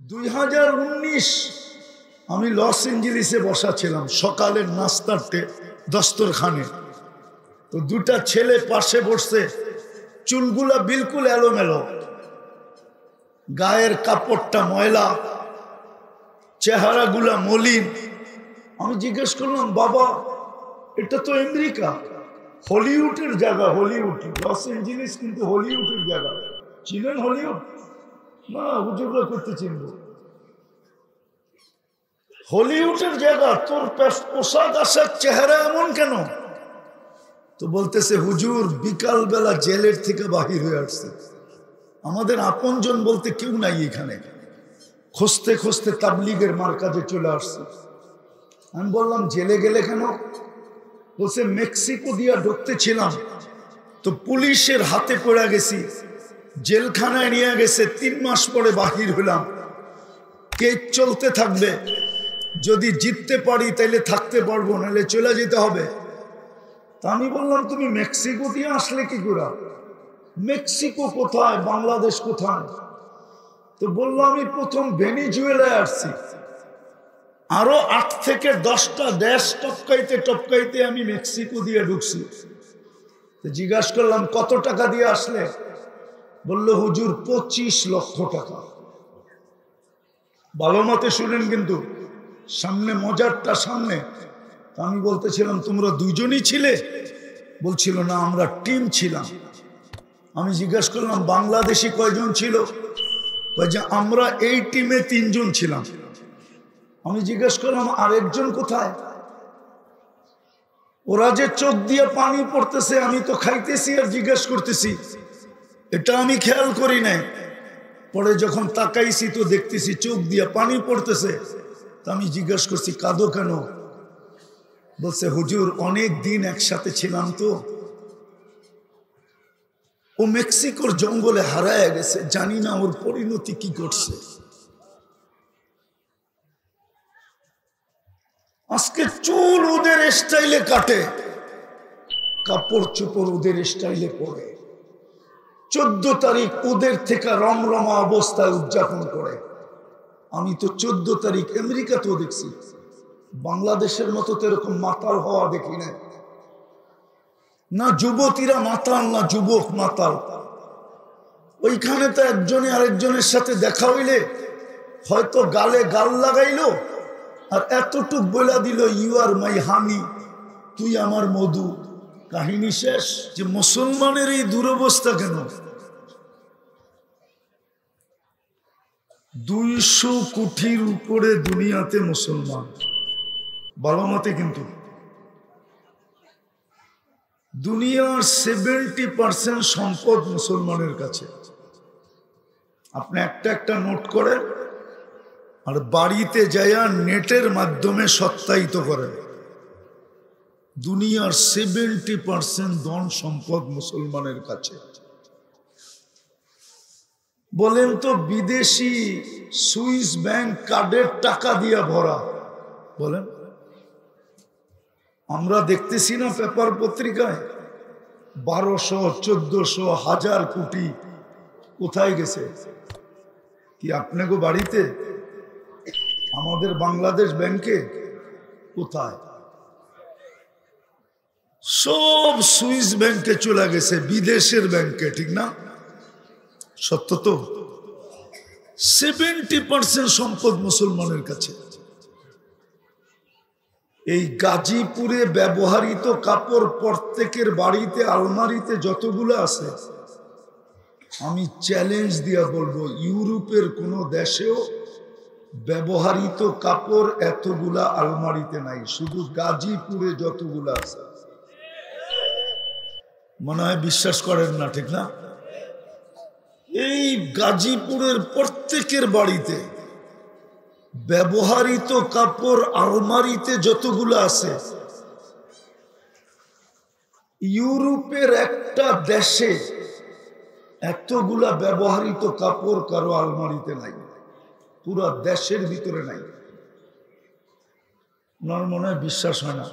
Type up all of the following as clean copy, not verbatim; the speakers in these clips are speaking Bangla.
2019 আমি লস এঞ্জেলিসে বসা ছিলাম সকালের নাস্তার দস্তরখানে। তো দুটা ছেলে পাশে বসছে, চুলগুলা বিলকুল এলোমেলো, গায়ের কাপড়টা ময়লা, চেহারাগুলা মলিন। আমি জিজ্ঞেস করলাম, বাবা এটা তো আমেরিকা, হলিউডের জায়গা। হলিউড, লস এঞ্জেলিস কিন্তু হলিউডের জায়গা। চিনেন হলিউড? না, হুজুররা করতে চিনব। হলিউডের জায়গা, তোর পোশাক আশাক চেহারা এমন কেন? তো বলতেছে, হুজুর বিকাল বেলা জেলের থেকে বাহির হয়ে আসছে, আমাদের আপনজন বলতে কেউ নাই এখানে, খুঁজতে খুঁজতে তাবলিগের মার্কাজে চলে আসছে। আমি বললাম, জেলে গেলে কেন? বলছে, মেক্সিকো দিয়া ঢুকতেছিলাম তো পুলিশের হাতে পড়ে গেছি, জেলখানায় নিয়ে গেছে, 3 মাস পরে বাহির হলাম। কেস চলতে থাকবে, যদি জিততে পারি তাইলে থাকতে পারবো, নাহলে চলে যেতে হবে। তা আমি বললাম, তুমি মেক্সিকো দিয়ে আসলে কি করে? মেক্সিকো কোথায়, বাংলাদেশ কোথায়? তো বললো, আমি প্রথম ভেনিজুয়েলায় আসছি, আরো 8 থেকে 10টা দেশ টপকাইতে টপকাইতে আমি মেক্সিকো দিয়ে ঢুকছি। জিজ্ঞাসা করলাম, কত টাকা দিয়ে আসলে? বললো, হুজুর 25 লক্ষ টাকা। ভালো মতে শুনেন কিন্তু, সামনে মজারটা সামনে। আমি বলতেছিলাম, তোমরা দুইজনই ছিলে? বলছিল, না আমরা টিম ছিলাম। আমি জিজ্ঞাসা করলাম, বাংলাদেশি কয়জন ছিল? যে আমরা এই টিমে 3 জন ছিলাম। আমি জিজ্ঞাসা করলাম, আরেকজন কোথায়? ওরা যে চোখ দিয়ে পানি পড়তেছে, আমি তো খাইতেছি আর জিজ্ঞাসা করতেছি, এটা আমি খেয়াল করি নাই। পরে যখন তাকাইছি তো দেখতেছি চোখ দিয়ে পানি পড়তেছে। তা আমি জিজ্ঞাসা করছি, কাঁদো কেন? বলছে, হুজুর অনেক দিন একসাথে ছিলাম তো, ও মেক্সিকোর জঙ্গলে হারায় গেছে, জানি না ওর পরিণতি কি করছে। আজকে চুল ওদের স্টাইলে কাটে, কাপড় চোপড় ওদের স্টাইলে পরে, 14 তারিখ ওদের থেকে রমরমা অবস্থায় উদযাপন করে। আমি তো 14 তারিখ আমেরিকাতেও দেখছি, বাংলাদেশের মতো তো এরকম মাতাল হওয়া দেখি না। না যুবতীরা মাতাল, না যুবক মাতাল। ওইখানে তো একজনে আরেকজনের সাথে দেখা হইলে হয়তো গালে গাল লাগাইলো আর এতটুক বলে দিল, ইউ আর মাই হানি, তুই আমার মধু, কাহিনী শেষ। যে মুসলমানের এই দুরবস্থা কেন? 200 কোটির উপরে দুনিয়াতে মুসলমান, ভালো মতে কিন্তু দুনিয়ার 70% সম্পদ মুসলমানের কাছে। আপনি একটা একটা নোট করেন আর বাড়িতে যাইয়া নেটের মাধ্যমে সত্যায়িত করেন, দুনিয়ার 70% ধন সম্পদ মুসলমানের কাছে। বলেন তো, বিদেশি সুইস ব্যাংক কার্ডের টাকা দিয়া ভরা, বলেন। আমরা দেখতেছি না পেপার পত্রিকায় 1200, 1400, 1000 কোটি কোথায় গেছে? কি আপনাকে বাড়িতে? আমাদের বাংলাদেশ ব্যাংকে কোথায়? সব সুইস ব্যাংকে চলে গেছে, বিদেশের ব্যাংকে, ঠিক না? সত্য তো। 70% সম্পদ মুসলমানের কাছে। এই গাজীপুরে ব্যবহৃত কাপড় প্রত্যেকের বাড়িতে আলমারিতে যতগুলো আছে, আমি চ্যালেঞ্জ দিয়া বলবো, ইউরোপের কোন দেশেও ব্যবহৃত কাপড় এতগুলা আলমারিতে নাই, শুধু গাজীপুরে যতগুলো আছে। মনে হয় বিশ্বাস করেন না, ঠিক না? এই গাজীপুরের প্রত্যেকের বাড়িতে ব্যবহৃত কাপড় আলমারিতে যতগুলো আছে, ইউরোপের একটা দেশে এতগুলা ব্যবহৃত কাপড় কারো আলমারিতে নাই, পুরা দেশের ভিতরে নাই। আপনার মনে হয় বিশ্বাস হয় না?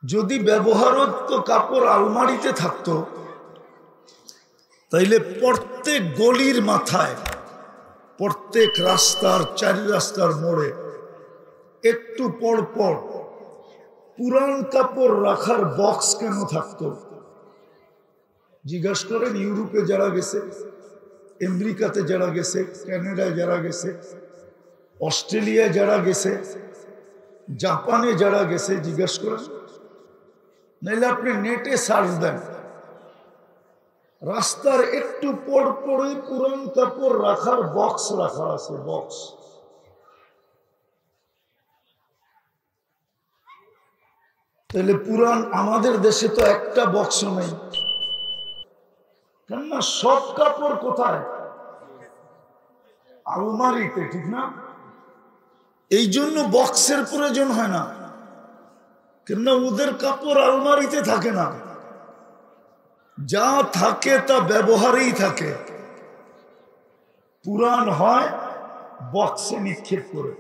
যদি ব্যবহৃত কাপড় আলমারিতে থাকতো তাইলে প্রত্যেক গলির মাথায়, প্রত্যেক রাস্তার, চারি রাস্তার মোড়ে একটু পর পর পুরান কাপড় রাখার বক্স কেন থাকতো? জিজ্ঞাসা করেন ইউরোপে যারা গেছে, আমেরিকাতে যারা গেছে, কানাডায় যারা গেছে, অস্ট্রেলিয়ায় যারা গেছে, জাপানে যারা গেছে, জিজ্ঞাসা করেন। নাইলে আপনি নেটে সার্চ দেন, রাস্তার একটু পর পরে পুরান কাপড় রাখার বক্স রাখা আছে, বক্স। তাহলে পুরান আমাদের দেশে তো একটা বক্স নেই, কেননা সব কাপড় কোথায়? আলমারিতে, ঠিক না? এই জন্য বক্সের প্রয়োজন হয় না, কেননা ওদের কাপড় আলমারিতে থাকে না, যা থাকে তা ব্যবহারেই থাকে। পুরান হয় বক্সে নিক্ষেপ করে।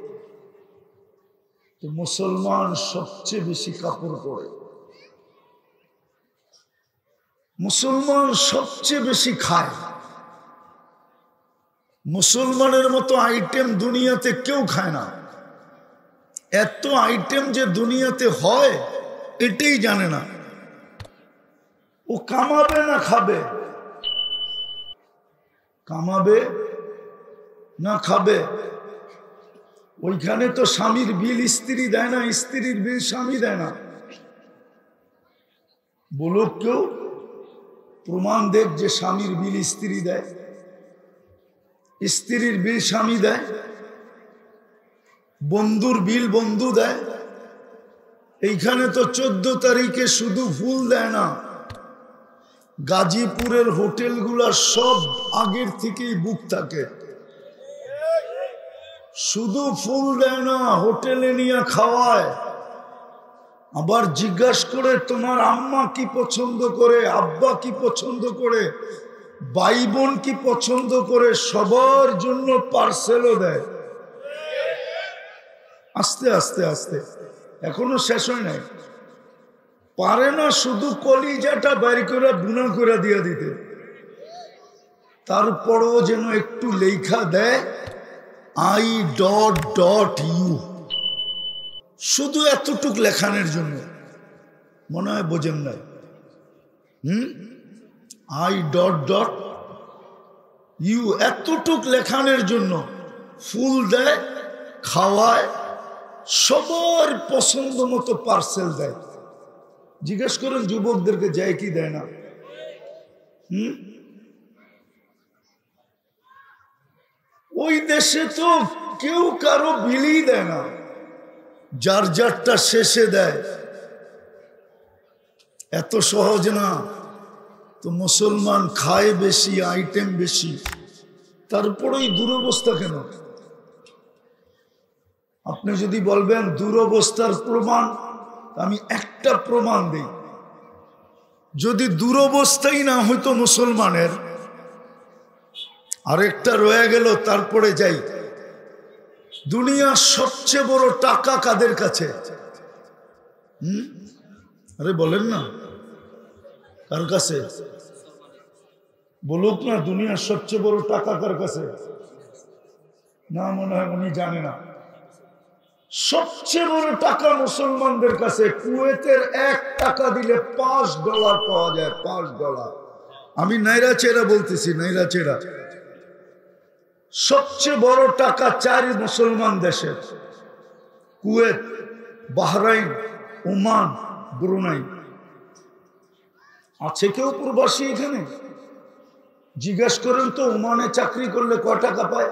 তো মুসলমান সবচেয়ে বেশি কাপড় পরে, মুসলমান সবচেয়ে বেশি খায়। মুসলমানের মতো আইটেম দুনিয়াতে কেউ খায় না। এত আইটেম যে দুনিয়াতে হয় এটাই জানে না। ও কামাবে না খাবে? কামাবে না খাবে? ওইখানে তো স্বামীর বিল স্ত্রী দেয় না, স্ত্রীর বিল স্বামী দেয় না। বলুক কেউ, প্রমাণ দেখ যে স্বামীর বিল স্ত্রী দেয়, স্ত্রীর বিল স্বামী দেয়, বন্ধুর বিল বন্ধু দেয়। এইখানে তো 14 তারিখে শুধু ফুল দেয় না, গাজীপুরের হোটেলগুলা সব আগের থেকেই বুক থাকে। শুধু ফুল দেয় না, হোটেলে নিয়ে খাওয়ায়। আবার জিজ্ঞাসা করে তোমার আম্মা কি পছন্দ করে, আব্বা কি পছন্দ করে, ভাই বোন কি পছন্দ করে, সবার জন্য পার্সেলও দেয়। আস্তে আস্তে আস্তে, এখনো শেষ হয় নাই। পারে না শুধু কলিজাটা বাইর করে বুনা করে দিয়ে দিতে, তারপরও যেন একটু লেখা দেয় I.U, শুধু এতটুক লেখানোর জন্য। মনে হয় বোঝেন নাই? I.U এতটুক লেখানোর জন্য ফুল দেয়, খাওয়ায়, সবার পছন্দ মতো পার্সেল দেয়। জিজ্ঞেস করেন যুবকদেরকে যায় কি দেয় না? ওই দেশে তো কেউ কারো বিলই দেয় না, যার যারটা শেষে দেয়। এত সহজ না তো। মুসলমান খায় বেশি, আইটেম বেশি, তারপরেই দুরবস্থা কেন? আপনি যদি বলবেন দুরবস্থার প্রমাণ, আমি একটা প্রমাণ দিই। যদি দুরবস্থাই না হইতো মুসলমানের, আরেকটা রয়ে গেল, তারপরে যাই। দুনিয়ার সবচেয়ে বড় টাকা কাদের কাছে? আরে বলেন না, কার কাছে? বলুক না, দুনিয়ার সবচেয়ে বড় টাকা কার কাছে? না, মনে হয় উনি জানে না। সবচেয়ে বড় টাকা মুসলমানদের কাছে। কুয়েতের 1 টাকা দিলে $5 পাওয়া যায়, $5। আমি নাইরা চেরা বলতেছি, নাইরা চেরা। সবচেয়ে বড় টাকা 4 মুসলমান দেশের: কুয়েত, বাহরাইন, ওমান, ব্রুনাই। আছে কেউ প্রবাসী এখানে? জিজ্ঞাসা করেন তো, ওমানে চাকরি করলে কয় টাকা পায়?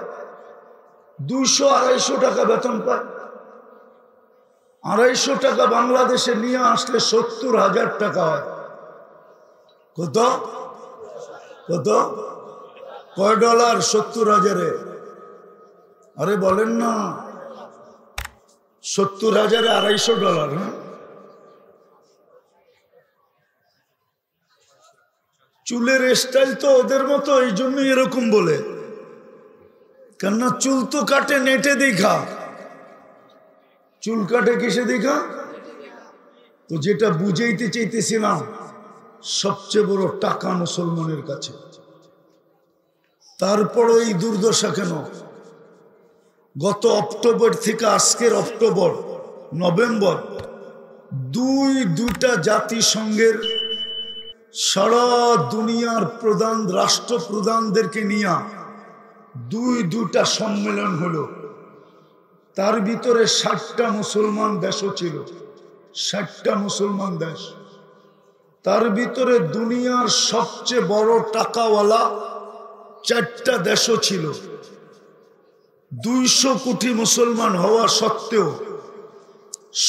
200-250 টাকা বেতন পায়। 250 টাকা বাংলাদেশে নিয়ে আসলে 70,000 টাকা হয়। কত কত? কয় ডলার? 70,000-এ? আরে বলেন না, 70,000-এ $250। হ্যাঁ, চুলের স্টাইল তো ওদের মতো, এই জন্যই এরকম বলে। কেননা চুল তো কাটে নেটে দেখা। চুল কাটে কিসে দেখা? তো যেটা বুঝাইতে চাইতেছিলাম, সবচেয়ে বড় টাকা মুসলমানের কাছে। তারপরও এই দুর্দশা কেন? গত অক্টোবর থেকে আজকের অক্টোবর নভেম্বর দুইটা জাতিসংঘের সারা দুনিয়ার প্রধান রাষ্ট্রপ্রধানদেরকে নিয়ে দুইটা সম্মেলন হলো। তার ভিতরে 60টা মুসলমান দেশও ছিল, 60টা মুসলমান দেশ। তার ভিতরে দুনিয়ার সবচেয়ে বড় টাকাওয়ালা 4টা দেশও ছিল। 200 কোটি মুসলমান হওয়া সত্ত্বেও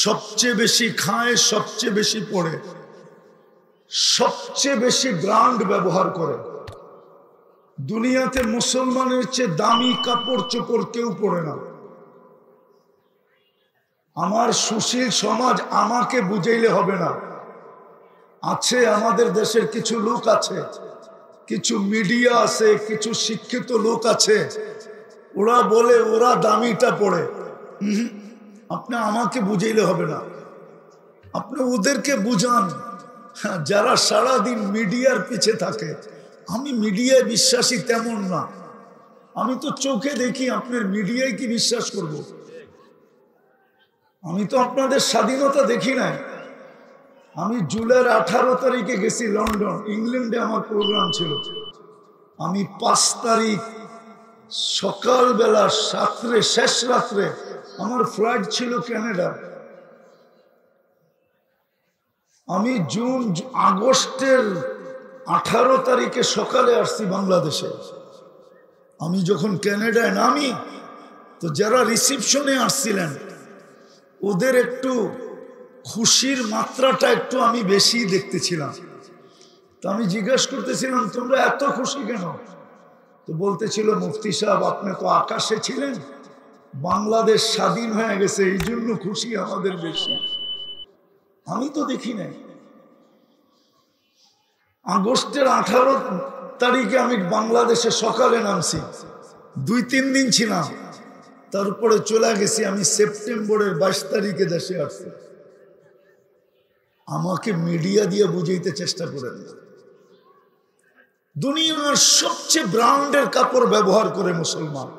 সবচেয়ে বেশি খায়, সবচেয়ে বেশি পড়ে, সবচেয়ে বেশি ব্র্যান্ড ব্যবহার করে। দুনিয়াতে মুসলমানের চেয়ে দামি কাপড় চোপড় কেউ পরে না। আমার সুশীল সমাজ আমাকে বুঝাইলে হবে না। আছে আমাদের দেশের কিছু লোক আছে, কিছু মিডিয়া আছে, কিছু শিক্ষিত লোক আছে, ওরা বলে ওরা দামিটা পড়ে। আপনি আমাকে বুঝাইলে হবে না, আপনি ওদেরকে বুঝান যারা সারাদিন মিডিয়ার পিছে থাকে। আমি মিডিয়ায় বিশ্বাসী তেমন না, আমি তো চোখে দেখি। আপনার মিডিয়ায় কি বিশ্বাস করব? আমি তো আপনাদের স্বাধীনতা দেখি নাই। আমি জুলাইয়ের 18 তারিখে গেছি লন্ডন, ইংল্যান্ডে আমার প্রোগ্রাম ছিল। আমি 5 তারিখ সকালবেলা শেষ রাত্রে আমার ফ্লাইট ছিল কানাডা। আমি আগস্টের 18 তারিখে সকালে আসছি বাংলাদেশে। আমি যখন কানাডায় নামি তো যারা রিসিপশনে আসছিলেন ওদের একটু খুশির মাত্রাটা একটু আমি বেশি দেখতেছিলাম। তো আমি জিজ্ঞাসা করতেছিলাম, তোমরা এত খুশি কেন? তো বলতেছিল, মুফতি সাহেব আপনি তো আকাশে ছিলেন, বাংলাদেশ স্বাধীন হয়ে গেছে, এই জন্য খুশি আমাদের বেশি। আমি তো দেখি নাই। আগস্টের 18 তারিখে আমি বাংলাদেশে সকালে নামছি, 2-3 দিন ছিলাম, তারপরে চলে গেছি। আমি সেপ্টেম্বরের 22 তারিখে দেশে আসছি। আমাকে মিডিয়া দিয়ে বুঝাইতে চেষ্টা করেন। দুনিয়ার সবচেয়ে ব্র্যান্ডের কাপড় ব্যবহার করে মুসলমান।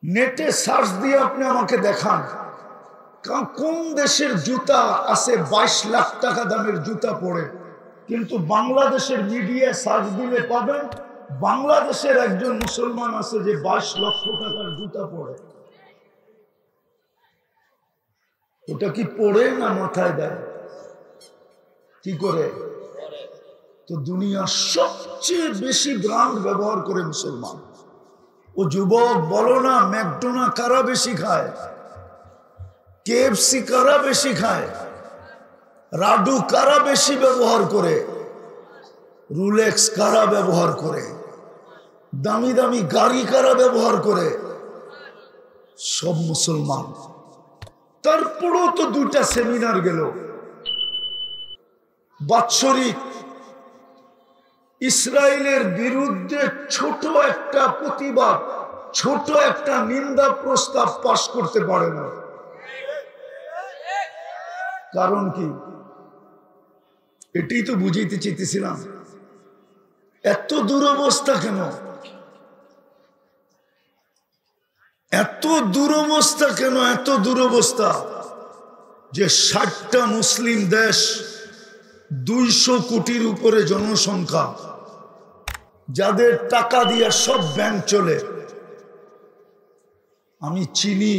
নেটে সার্চ দিয়ে আপনি আমাকে দেখান কোন দেশের জুতা আছে 22 লাখ টাকা দামের জুতা পরে, কিন্তু বাংলাদেশের মিডিয়া সার্চ দিলে পাবেন বাংলাদেশের একজন মুসলমান আছে যে 22 লক্ষ টাকার জুতা পরে। ওটা কি পরে না মাথায় দেয়? কি করে? তো দুনিয়ার সবচেয়ে বেশি ব্র্যান্ড ব্যবহার করে মুসলমান। ও যুবক বলো না, ম্যাকডোনা কারা বেশি খায়, কেএফসি কারা বেশি খায়, রাডু কারা বেশি ব্যবহার করে, রুলেক্স কারা ব্যবহার করে, দামি দামি গাড়ি কারা ব্যবহার করে? সব মুসলমান। তারপরেও তো 2টা সেমিনার গেল বাৎসরিক। ইসরায়েলের বিরুদ্ধে ছোট একটা প্রতিবাদ, ছোট একটা নিন্দা প্রস্তাব পাশ করতে পারে না। কারণ কি? এটাই তো বুঝাইতে চাইতেছিলাম। এত দুরবস্থা কেন? এত দুরবস্থা কেন? এত দুরবস্থা যে 60টা মুসলিম দেশ, 200 কোটির উপরে জনসংখ্যা, যাদের টাকা দিয়ে সব ব্যাংক চলে। আমি চিনি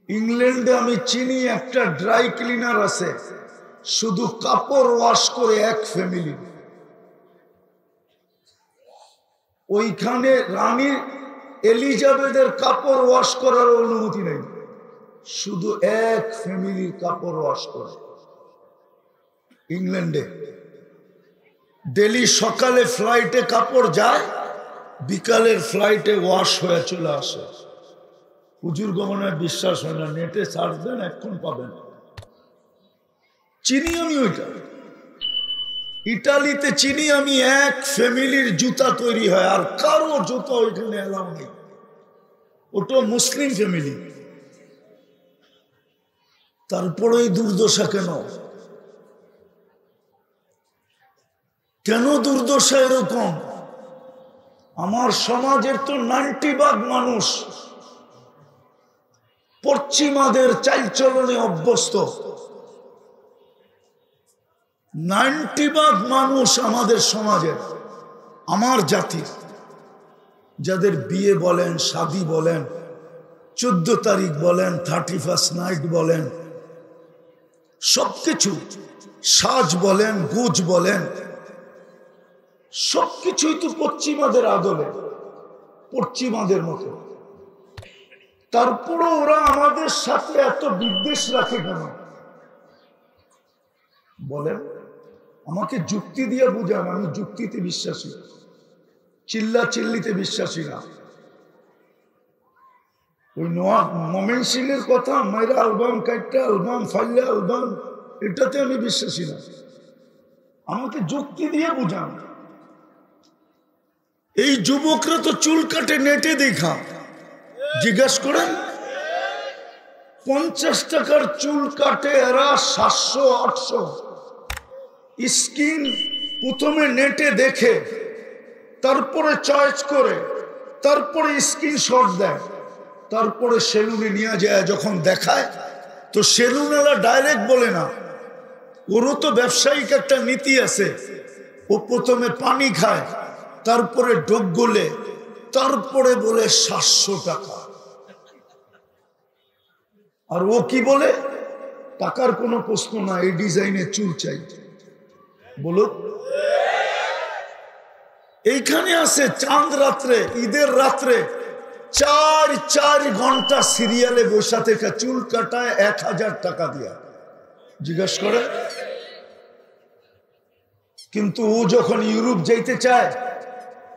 ইংল্যান্ডে আমি চিনি একটা ড্রাই ক্লিনার আছে, শুধু কাপড় ওয়াশ করে এক ফ্যামিলি। ওইখানে রানী এলিজাবেথের কাপড় ওয়াশ করার অনুমতি নেই, শুধু এক ফ্যামিলির কাপড় ওয়াশ করে। ইংল্যান্ডে ডেলি সকালে ফ্লাইটে কাপড় যায়, বিকালের ফ্লাইটে ওয়াশ হয়ে চলে আসে। হুজুর গমনের বিশ্বাস হয় না, নেটে সার্চ দেন, এখন পাবেন। চিনি আমি ওইটা। ইটালিতে চিনি আমি এক ফ্যামিলির জুতা তৈরি হয়, আর কারো জুতা ওইখানে এলাও নেই। ওটা মুসলিম ফ্যামিলি। তারপরে এই দুর্দশা কেন? কেন দুর্দশা এরকম? আমার সমাজের তো 90% মানুষ পশ্চিমাদের চালচলনে অভ্যস্ত। 90% মানুষ আমাদের সমাজের, আমার জাতির, যাদের বিয়ে বলেন, শাদী বলেন, 14 তারিখ বলেন, 31st নাইট বলেন, সবকিছু, সাজ বলেন, গুজ বলেন, সবকিছুই তো পশ্চিমাদের আদলে, পশ্চিমাদের মতো। তারপরে ওরা আমাদের সাথে এত বিদ্বেষ রাখে কেন বলেন? আমাকে যুক্তি দিয়ে বুঝান। আমি যুক্তিতে বিশ্বাসী, চিল্লা চিল্লিতে বিশ্বাসী না। ওই মমেন সিং এর কথা, মেয়েরা অ্যালবাম কাইটা অ্যালবাম ফাইলে অ্যালবাম, এটাতে আমি বিশ্বাসী না। আমাকে যুক্তি দিয়ে বুঝান। এই যুবকরা তো চুল কাটে নেটে দেখা, জিজ্ঞাসা করেন। 50 টাকার চুল কাটে এরা 700-800। স্কিন প্রথমে নেটে দেখে, তারপরে চয়েস করে, তারপরে স্ক্রিনশট দেয়, তারপরে সেলুনে নিয়ে যায়। যখন দেখায় তো সেলুনওয়ালা ডাইরেক্ট বলে না, ওরও তো ব্যবসায়িক একটা নীতি আছে। ও প্রথমে পানি খায়, তারপরে ডোক গলে, তারপরে বলে 700 টাকা। আর ও কি বলে? টাকার কোনো প্রশ্ন না, এই ডিজাইনে চুল চাই। বলো, এইখানে আছে চাঁদ রাত্রে, ঈদের রাত্রে 4 ঘন্টা সিরিয়ালে বসা থেকে চুল কাটায় 1000 টাকা দিয়া। জিজ্ঞাসা করে। কিন্তু ও যখন ইউরোপ যাইতে চায়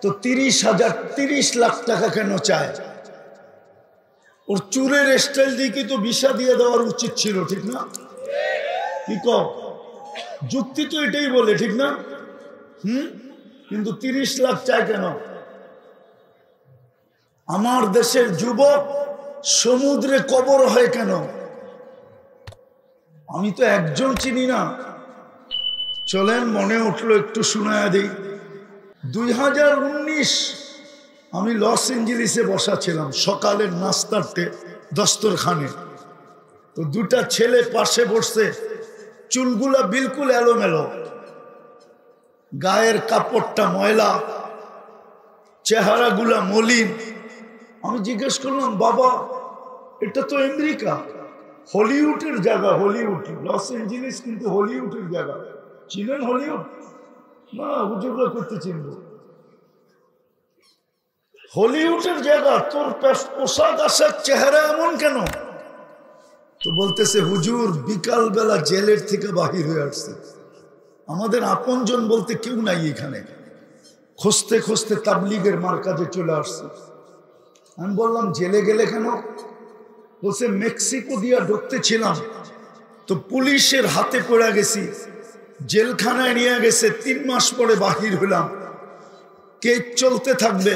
তো 30 লাখ টাকা কেন চায়? ওর চুলের স্টাইল দিয়ে তো ভিসা দিয়ে দেওয়ার উচিত ছিল, ঠিক না? কি কও? যুক্তি তো এটাই বলে, ঠিক না? কিন্তু 30 লাখ চায় কেন? আমার দেশের যুবক সমুদ্রে কবর হয় কেন? আমি তো একজন চিনি না। চলেন, মনে উঠলো একটু শোনায়া দিই। 2019 আমি লস এঞ্জেলিসে বসা ছিলাম, সকালের নাস্তার দস্তরখানে। তো 2টা ছেলে পাশে বসছে, চুলগুলা বিলকুল এলোমেলো, গায়ের কাপড়টা ময়লা, চেহারাগুলা মলিন। আমি জিজ্ঞেস করলাম, বাবা এটা তো আমেরিকা, হলিউডের জায়গা। হলিউড, লস এঞ্জেলিস কিন্তু হলিউডের জায়গা। চিনেন হলিউড? না, হুজুররা করতে চিনব। হলিউডের জায়গা, তোর পোশাক আশাক চেহারা এমন কেন? তো বলতেছে, হুজুর বিকাল বেলা জেলের থেকে বাহির হয়ে আসছে, আমাদের আপনজন বলতে কেউ নাই এখানে, খুঁজতে খুঁজতে তাবলিগের মার্কাজে চলে আসছে। আমি বললাম, জেলে গেলে কেন? বলছে, মেক্সিকো দিয়া ঢুকতেছিলাম তো পুলিশের হাতে পড়ে গেছি, জেলখানায় নিয়ে গেছে, 3 মাস পরে বাহির হলাম। কেস চলতে থাকবে,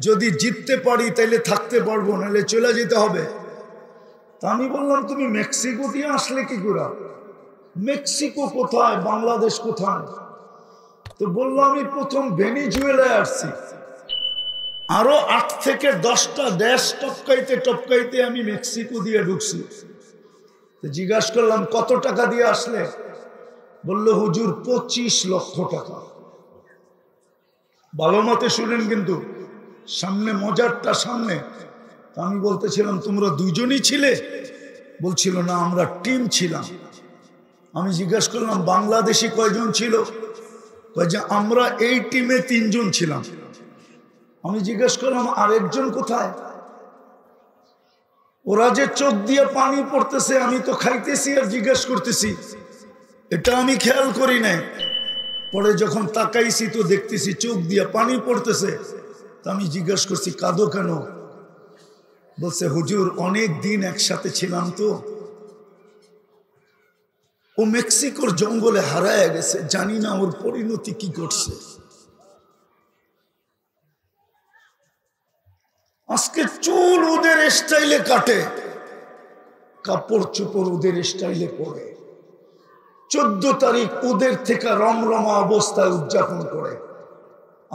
যদি জিততে পারি তাইলে থাকতে পারবো, নাহলে চলে যেতে হবে। তা আমি বললাম, তুমি মেক্সিকো দিয়ে আসলে কি করে? মেক্সিকো কোথায়, বাংলাদেশ কোথায়? তো বললো, আমি প্রথম ভেনিজুয়েলায় আসছি, আরো 8 থেকে 10টা দেশ টপকাইতে টপকাইতে আমি মেক্সিকো দিয়ে ঢুকছি। জিজ্ঞাসা করলাম, কত টাকা দিয়ে আসলে? বললো, হুজুর 25 লক্ষ টাকা। ভালো মতে শুনেন কিন্তু, সামনে মজারটা সামনে। আমি বলতেছিলাম, তোমরা 2জনই ছিলে? বলছিল, না আমরা টিম ছিলাম। আমি জিজ্ঞাসা করলাম, বাংলাদেশি কয়জন ছিল? যে আমরা এই টিমে 3 জন ছিলাম। আমি জিজ্ঞাসা করলাম, আরেকজন কোথায়? ওরা যে চোখ দিয়ে পানি পড়তেছে, আমি তো খাইতেছি আর জিজ্ঞাসা করতেছি, এটা আমি খেয়াল করি নাই। পরে যখন তাকাইছি তো দেখতেছি চোখ দিয়ে পানি পড়তেছে। তা আমি জিজ্ঞাসা করছি, কাঁদো কেন? বলছে, হুজুর অনেক দিন একসাথে ছিলাম তো, ও মেক্সিকোর জঙ্গলে হারায় গেছে, জানি না ওর পরিণতি কি করছে। আজকে চুল ওদের স্টাইলে কাটে, কাপড় চোপড় ওদের স্টাইলে পরে, 14 তারিখ ওদের থেকে রমরমা অবস্থায় উদযাপন করে।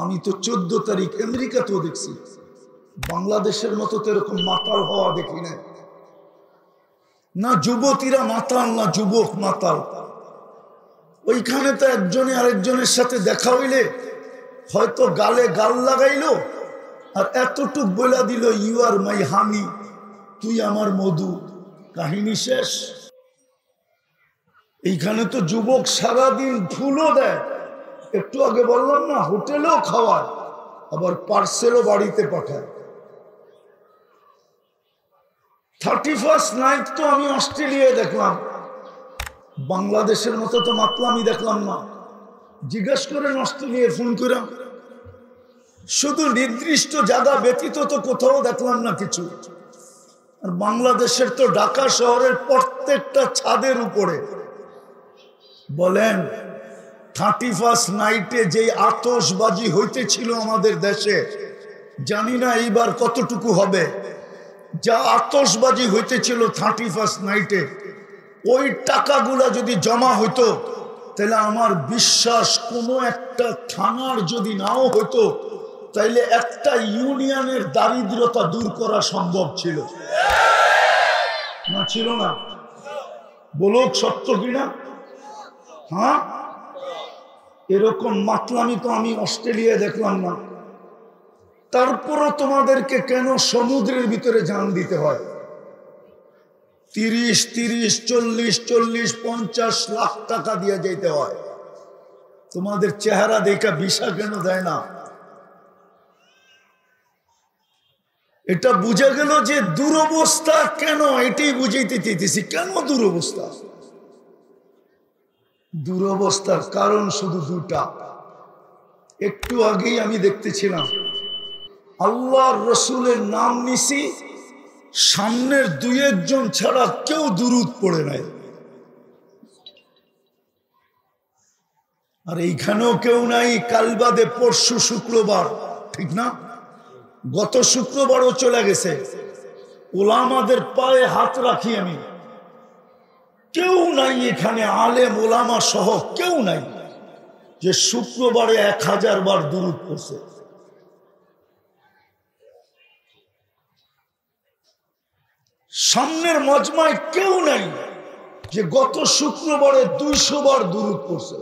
আমি তো 14 তারিখ আমেরিকাতেও দেখছি, বাংলাদেশের মতো তো এরকম মাতাল হওয়া দেখি না। না যুবতীরা মাতাল, না যুবক মাতাল। ওইখানে তো একজনে আরেকজনের সাথে দেখা হইলে হয়তো গালে গাল লাগাইলো আর এতটুক বলে দিল, ইউ আর মাই হানি, তুই আমার মধু, কাহিনী শেষ। এইখানে তো যুবক সারাদিন ফুলও দেয়, একটু আগে বললাম না, হোটেলেও খাওয়ায়, আবার পার্সেলও বাড়িতে পাঠায়। 31st নাইট তো আমি অস্ট্রেলিয়ায় দেখলাম, বাংলাদেশের মতো তো মাতলামি দেখলাম না। জিজ্ঞাসা করেন অস্ট্রেলিয়ায় ফোন করে, শুধু নির্দিষ্ট জায়গা ব্যতীত তো কোথাও দেখলাম না কিছু। আর বাংলাদেশের তো ঢাকা শহরের প্রত্যেকটা ছাদের উপরে বলেন 31st নাইটে যে আতশবাজি হইতেছিল আমাদের দেশে, জানি না এইবার কতটুকু হবে। যা আতশবাজি হইতেছিল 31st নাইটে, ওই টাকাগুলা যদি জমা হইতো তাহলে আমার বিশ্বাস কোনো একটা থানার যদি নাও হইতো তাইলে একটা ইউনিয়নের দারিদ্রতা দূর করা সম্ভব ছিল না? ছিল না? বলুক সত্য কিনা? হ্যাঁ, এরকম মাতলামি তো আমি অস্ট্রেলিয়ায় দেখলাম না। তারপরও তোমাদেরকে কেন সমুদ্রের ভিতরে জান দিতে হয়? 30, 40, 50 লাখ টাকা দিয়ে যেতে হয়। তোমাদের চেহারা দেখা ভিসা কেন দেয় না? এটা বুঝা গেল যে দুরবস্থা কেন, এটাই বুঝাইতে চাইতেছি। কেন দুরবস্থা? দুরবস্থার কারণ শুধু দুটা। একটু আগেই আমি দেখতেছিলাম, আল্লাহর রসুলের নাম নিছি, সামনের 2-1 জন ছাড়া কেউ দুরূদ পড়ে নাই। আর এইখানেও কেউ নাই, কাল বাদে পরশু শুক্রবার, ঠিক না? গত শুক্রবারও চলে গেছে। ওলামাদের পায়ে হাত রাখি আমি, কেউ নাই এখানে, আলেম ওলামা সহ কেউ নাই যে শুক্রবারে 1000 বার দুরূদ পড়ছে। সামনের মজমায় কেউ নাই যে গত শুক্রবারে 200 বার দুরূদ পড়ছে।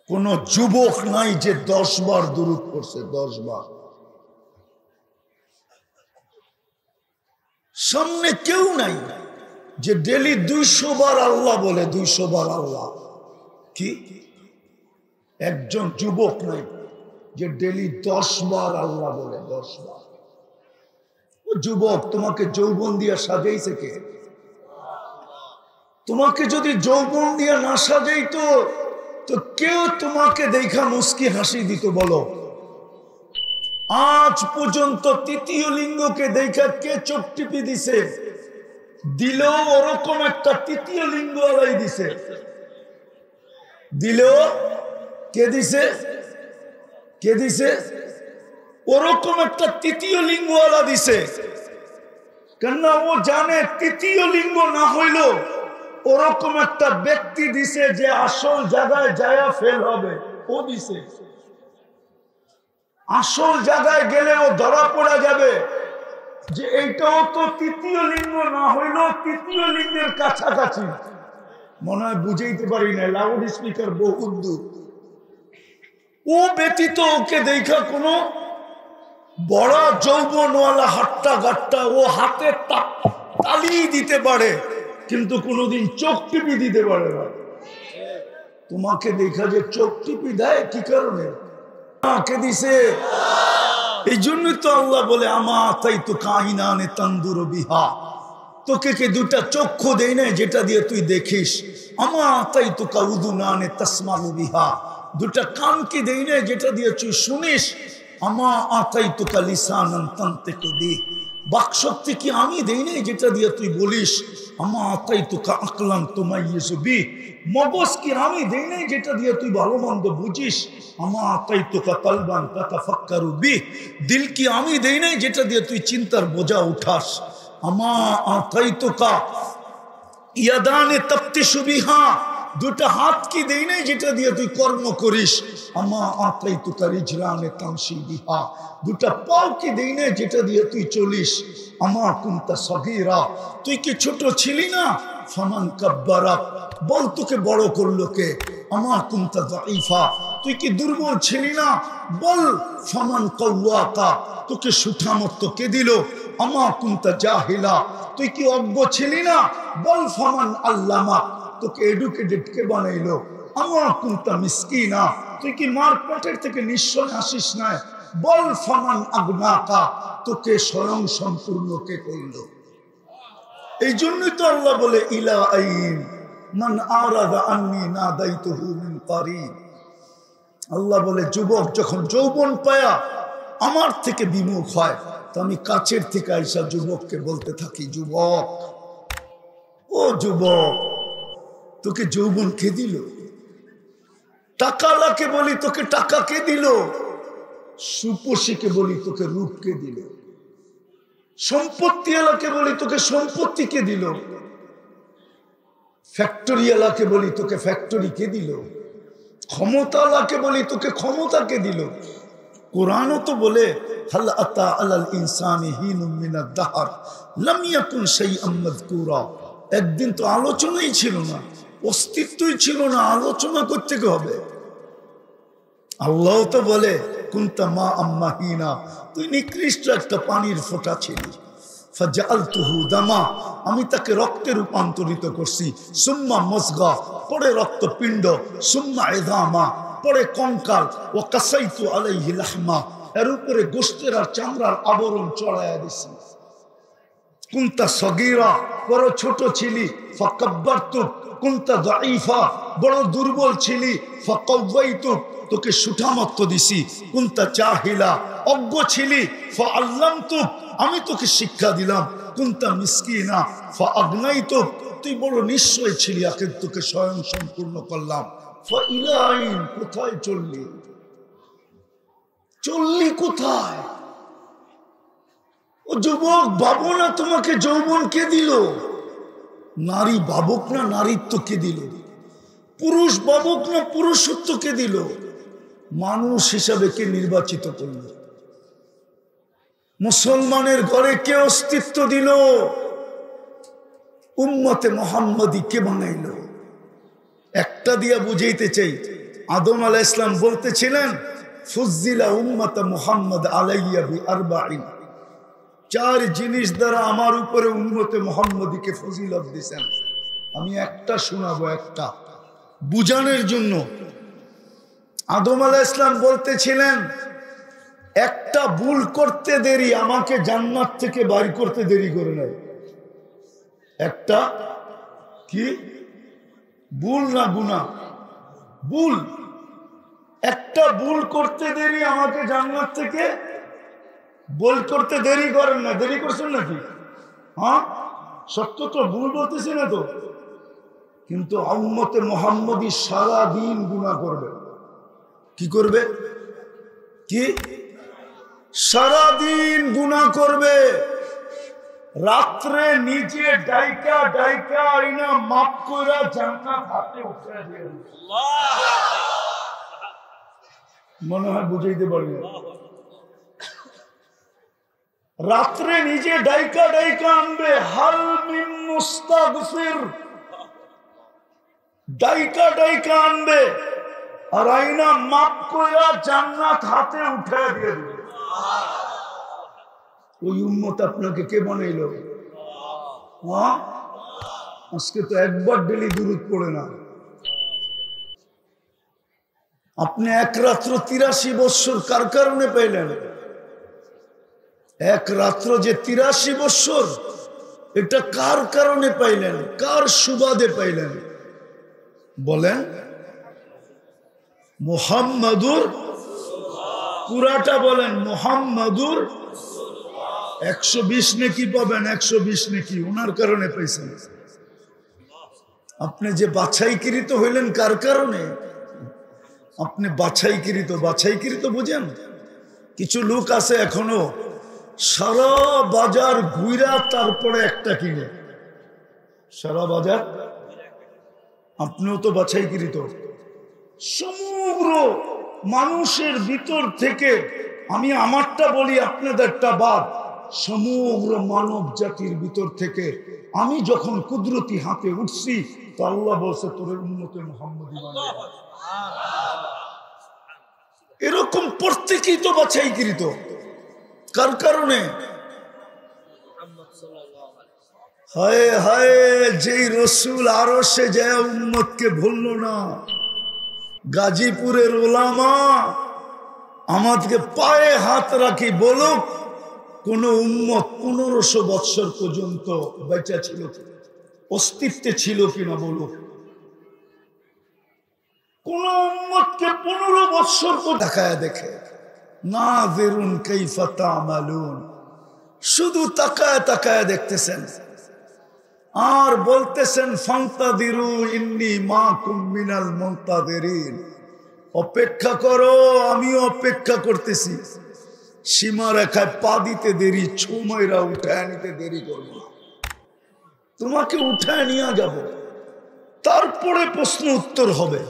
কোন যুবক নাই যে 10 বার দুরূদ পড়ছে, 10 বার। সামনে কেউ নাই যে ডেলি 200 বার আল্লাহ বলে, 200 বার আল্লাহ। কি একজন যুবক নাই যে ডেলি 10 বার আল্লাহ বলে, 10 বার। যুবক, তোমাকে যৌবন দিয়া সাজাইছে কে? তোমাকে যদি যৌবন দিয়া না সাজাইতো তো কেউ তোমাকে দেখা মুস্কি হাসি দিত? বলো, আজ পর্যন্ত তৃতীয় লিঙ্গকে দেখা কে চোখ টিপি দিছে? দিলেও ওরকম একটা তৃতীয় লিঙ্গ আলাই দিছে। দিলেও কে দিছে? কে দিছে? ওরকম একটা তৃতীয় লিঙ্গওয়ালা দিছে। কেননা ও জানে তৃতীয় লিঙ্গ না হইল ওরকম একটা ব্যক্তি দিছে যে আসল জায়গায় যায়া ফেল হবে, ও দিছে। আসল জায়গায় গেলে ও ধরা পড়া যাবে যে এইটাও তো তৃতীয় লিঙ্গ না হইল তৃতীয় লিঙ্গের কাছাকাছি। মনে হয় বুঝাইতে পারি না, লাউড স্পিকার বহু দূর। ও ব্যতীত ওকে দেখা কোনো বড় যৌবনওয়ালা হাট্টা গাট্টা ও হাতে তালি দিতে পারে, কিন্তু কোনোদিন চোখ টিপি দিতে পারে না। তোমাকে দেখা যে চোখ টিপি দেয় কি কারণে? কে দিছে? এই জন্যই তো আল্লাহ বলে, আমা তাই তো কাহিনানে তন্দুর বিহা, তোকে কে দুটা চক্ষু দেয় না যেটা দিয়ে তুই দেখিস। আমা তাই তো কাউদুনানে তসমালু বিহা, দুটা কান কি দেয় না যেটা দিয়ে তুই শুনিস। আমা আতাই তো কালিসানান তানতিকু বি, বাকশক্তি কি আমি দেই নাই যেটা দিয়ে তুই বলিস। আমা আতাই তো কা আকলান তুমাইয়িজু বি, মগজ কি আমি দেই নাই যেটা দিয়ে তুই ভালো মন্দ বুঝিস। আমা আতাই তো কা কলবান তাতাফাক্কারু বি, দিল কি আমি দেই নাই যেটা দিয়ে তুই চিন্তার বোঝা উঠাস। আমা আতাই তো কা ইয়াদানে তাফতিশু বিহা, দুটা হাত কি দেই নাই যেটা দিয়ে তুই কর্ম করিস? আমা আতাইতুকা রিজলানে তামশি বিহা। দুটা পাও কি দেই নাই যেটা দিয়ে তুই চলিস? আমা কুনতা সগীরা, তুই কি ছোট ছিলি না? ফামান কাব্বারা, বল তোকে বড় করলো কে? আমা কুনতা যায়ীফা, তুই কি দুর্বল ছিলি না? বল ফামান কাওয়াকা, তোকে সুঠামত্ব কে দিল? আমা কুনতা জাহিলা, তুই কি অজ্ঞ ছিলি না? বল ফামান আল্লামা, তোকে এডুকেটেড কে বানাইলো? আমা কুনতা মিসকিনা, তুই কি মার পেটের থেকে নিঃস্ব আসিস না? বল ফামান আগনাকা, তোকে স্বয়ং সম্পূর্ণ কে করলো? এই জন্যই তো আল্লাহ বলে ইলা আইন মান আরাদা আন্নি নাদাইতুহু মিন কারিব। আল্লাহ বলে যুবক যখন যৌবন পায়া আমার থেকে বিমুখ হয়, তো আমি কাছের থেকে আইসা যুবককে বলতে থাকি, যুবক, ও যুবক, তোকে যৌবন কে দিল? টাকালাকে বলি তোকে টাকা কে দিল? সুপসীকে বলি তোকে রূপ কে দিল? সম্পত্তি এলাকে বলি তোকে সম্পত্তি কে দিল? ফ্যাক্টরি এলাকে বলি তোকে ফ্যাক্টরি কে দিল? ক্ষমতা এলাকে বলি তোকে ক্ষমতা কে দিল? কোরআনও তো বলে হাল আতা আলাল ইনসানি হিনুম মিনাদ দাহর লাম ইয়াকুন শাইআম মাযকুরা। একদিন তো আলোচনাই ছিল না, অস্তিত্বই ছিল না, আলোচনা করতে হবে। আল্লাহ তো বলে কুনতা মা আম্মাহিনা, তুই নিকৃষ্ট একটা পানির ফোঁটা ছিলি। ফাজআলতুহু দামা, আমি তাকে রক্তে রূপান্তরিত করছি। সুম্মা মজগা, পরে রক্তপিণ্ড। সুম্মা ইযামা, পরে কঙ্কাল। ওয়া কাসাইতু আলাইহি লাহমা, এর উপরে গোশতের আর চামড়ার আবরণ চড়াইয়া দিছি। কুনতা সগীরা, বড় ছোট ছিলি। ফাকাব্বারতুক, কুনতা যায়ীফা, বড় দুর্বল ছিলি। ফাকাওয়াইতুক, তোকে সুঠামত্ব দিছি। কুনতা জাহিলা, অজ্ঞ ছিলি। ফাআল্লামতুক, আমি তোকে শিক্ষা দিলাম। কুনতা মিসকিনা ফাআগনাইতুক, তুই বড় নিশ্চয় ছিলি, আগে তোকে স্বয়ং সম্পূর্ণ করলাম। ফাইলা আইন, কোথায় চললি? চললি কোথায়? ও যুবক, ভাবো না তোমাকে যৌবন কে দিল? নারী ভাবুক না নারীত্ব কে দিল? পুরুষ ভাবুক না পুরুষত্ব কে দিল? মানুষ হিসাবে কে নির্বাচিত করল? মুসলমানের ঘরে কে অস্তিত্ব দিল? উম্মতে মুহাম্মাদি কে বানাইল? একটা দিয়া বুঝাইতে চাই। আদম আলাইহিস সালাম বলতেছিলেন ফুজ্জিলা উম্মতা মুহাম্মদ আলাইয়া বিআরবাইন, চার জিনিস দ্বারা আমার উপরে উম্মতে মুহাম্মাদিকে ফজিলত দিয়েছেন। আমি একটা শোনাবো, একটা বুঝানোর জন্য। আদম আলাইহিস সালাম বলতেছিলেন একটা ভুল করতে দেরি আমাকে জান্নাত থেকে বাইর করতে দেরি করে নাই। একটা কি ভুল না গুনাহ? ভুল। একটা ভুল করতে দেরি আমাকে জান্নাত থেকে বল করতে দেরি করেন না। দেরি করছেন নাকি? হ্যাঁ, সত্য তো, ভুল বলতেছি না তো। কিন্তু উম্মতে মুহাম্মদী সারা দিন গুনাহ করবে। কি করবে? কি? সারা দিন গুনাহ করবে। রাত্রে নিজে ডাইকা ডাইকা আইনা মাফ কইরা জান্নাত হাতে উঠে দিয়ে মনে হয় বুঝাইতে পারবে। রাত্রে নিজে ডাইকা ডাইকা আনবে, হাল মিন মুস্তাগফির, ডাইকা ডাইকা আনবে, আর আইনা মাপ কইরা জান্নাত হাতে উঠে দিয়ে দিবে। ওই উম্মত আপনাকে কে বানাইলো? হ্যাঁ, আজকে তো একবার ডেলি দুরূদ পড়ে না। আপনি এক রাত্র 83 বৎসর কার কারণে পাইলেন? এক রাত্র যে 83 বৎসর, এটা কার কারণে পাইলেন? কার সুবাদে পাইলেন? বলেন। মুহাম্মাদুর, পুরাটা বলেন, মুহাম্মাদুর। 120 নেকি পাবেন, 120 নেকি ওনার কারণে পাইছেন। আপনি যে বাছাইকৃত হইলেন কার কারণে? আপনি বাছাইকৃত বুঝেন? কিছু লোক আছে এখনো সারা বাজার ঘুরা তারপরে একটা কিনে। সারা বাজার আপনিও তো বাছাইকৃত। সমগ্র মানুষের ভিতর থেকে, আমি আমারটা বলি আপনাদেরটা বাদ, সমগ্র মানব জাতির ভিতর থেকে আমি যখন কুদরতি হাতে উঠছি তো আল্লাহ বলছে তোর উম্মতে মুহাম্মদী বানায়। এরকম প্রত্যেকেই তো বাছাইকৃত। কার কারণে? হায় হায়, যেই রসুল আরো সে যায় উম্মতকে ভুলল না। গাজীপুরের ওলামা আমাদেরকে পায়ে হাত রাখি বলুক, কোন উম্মত 1500 বৎসর পর্যন্ত বেঁচে ছিল, অস্তিত্বে ছিল কিনা বলুক। কোন উম্মতকে 15 বৎসর তাকায় দেখে, নাযিরুন কাইফা তা'মালুন, শুধু তাকায় তাকায় দেখতেছেন আর বলতেছেন ফান্তাদিরু ইন্নী মাকুম মিনাল মুনতাদিরিন, অপেক্ষা করো, আমিও অপেক্ষা করতেছি। সীমা রেখায় পা দিতে দেরি, ছুমাইরা উঠায় নিতে দেরি করবো, তোমাকে উঠায় নিয়ে যাব, তারপরে প্রশ্ন উত্তর হবে,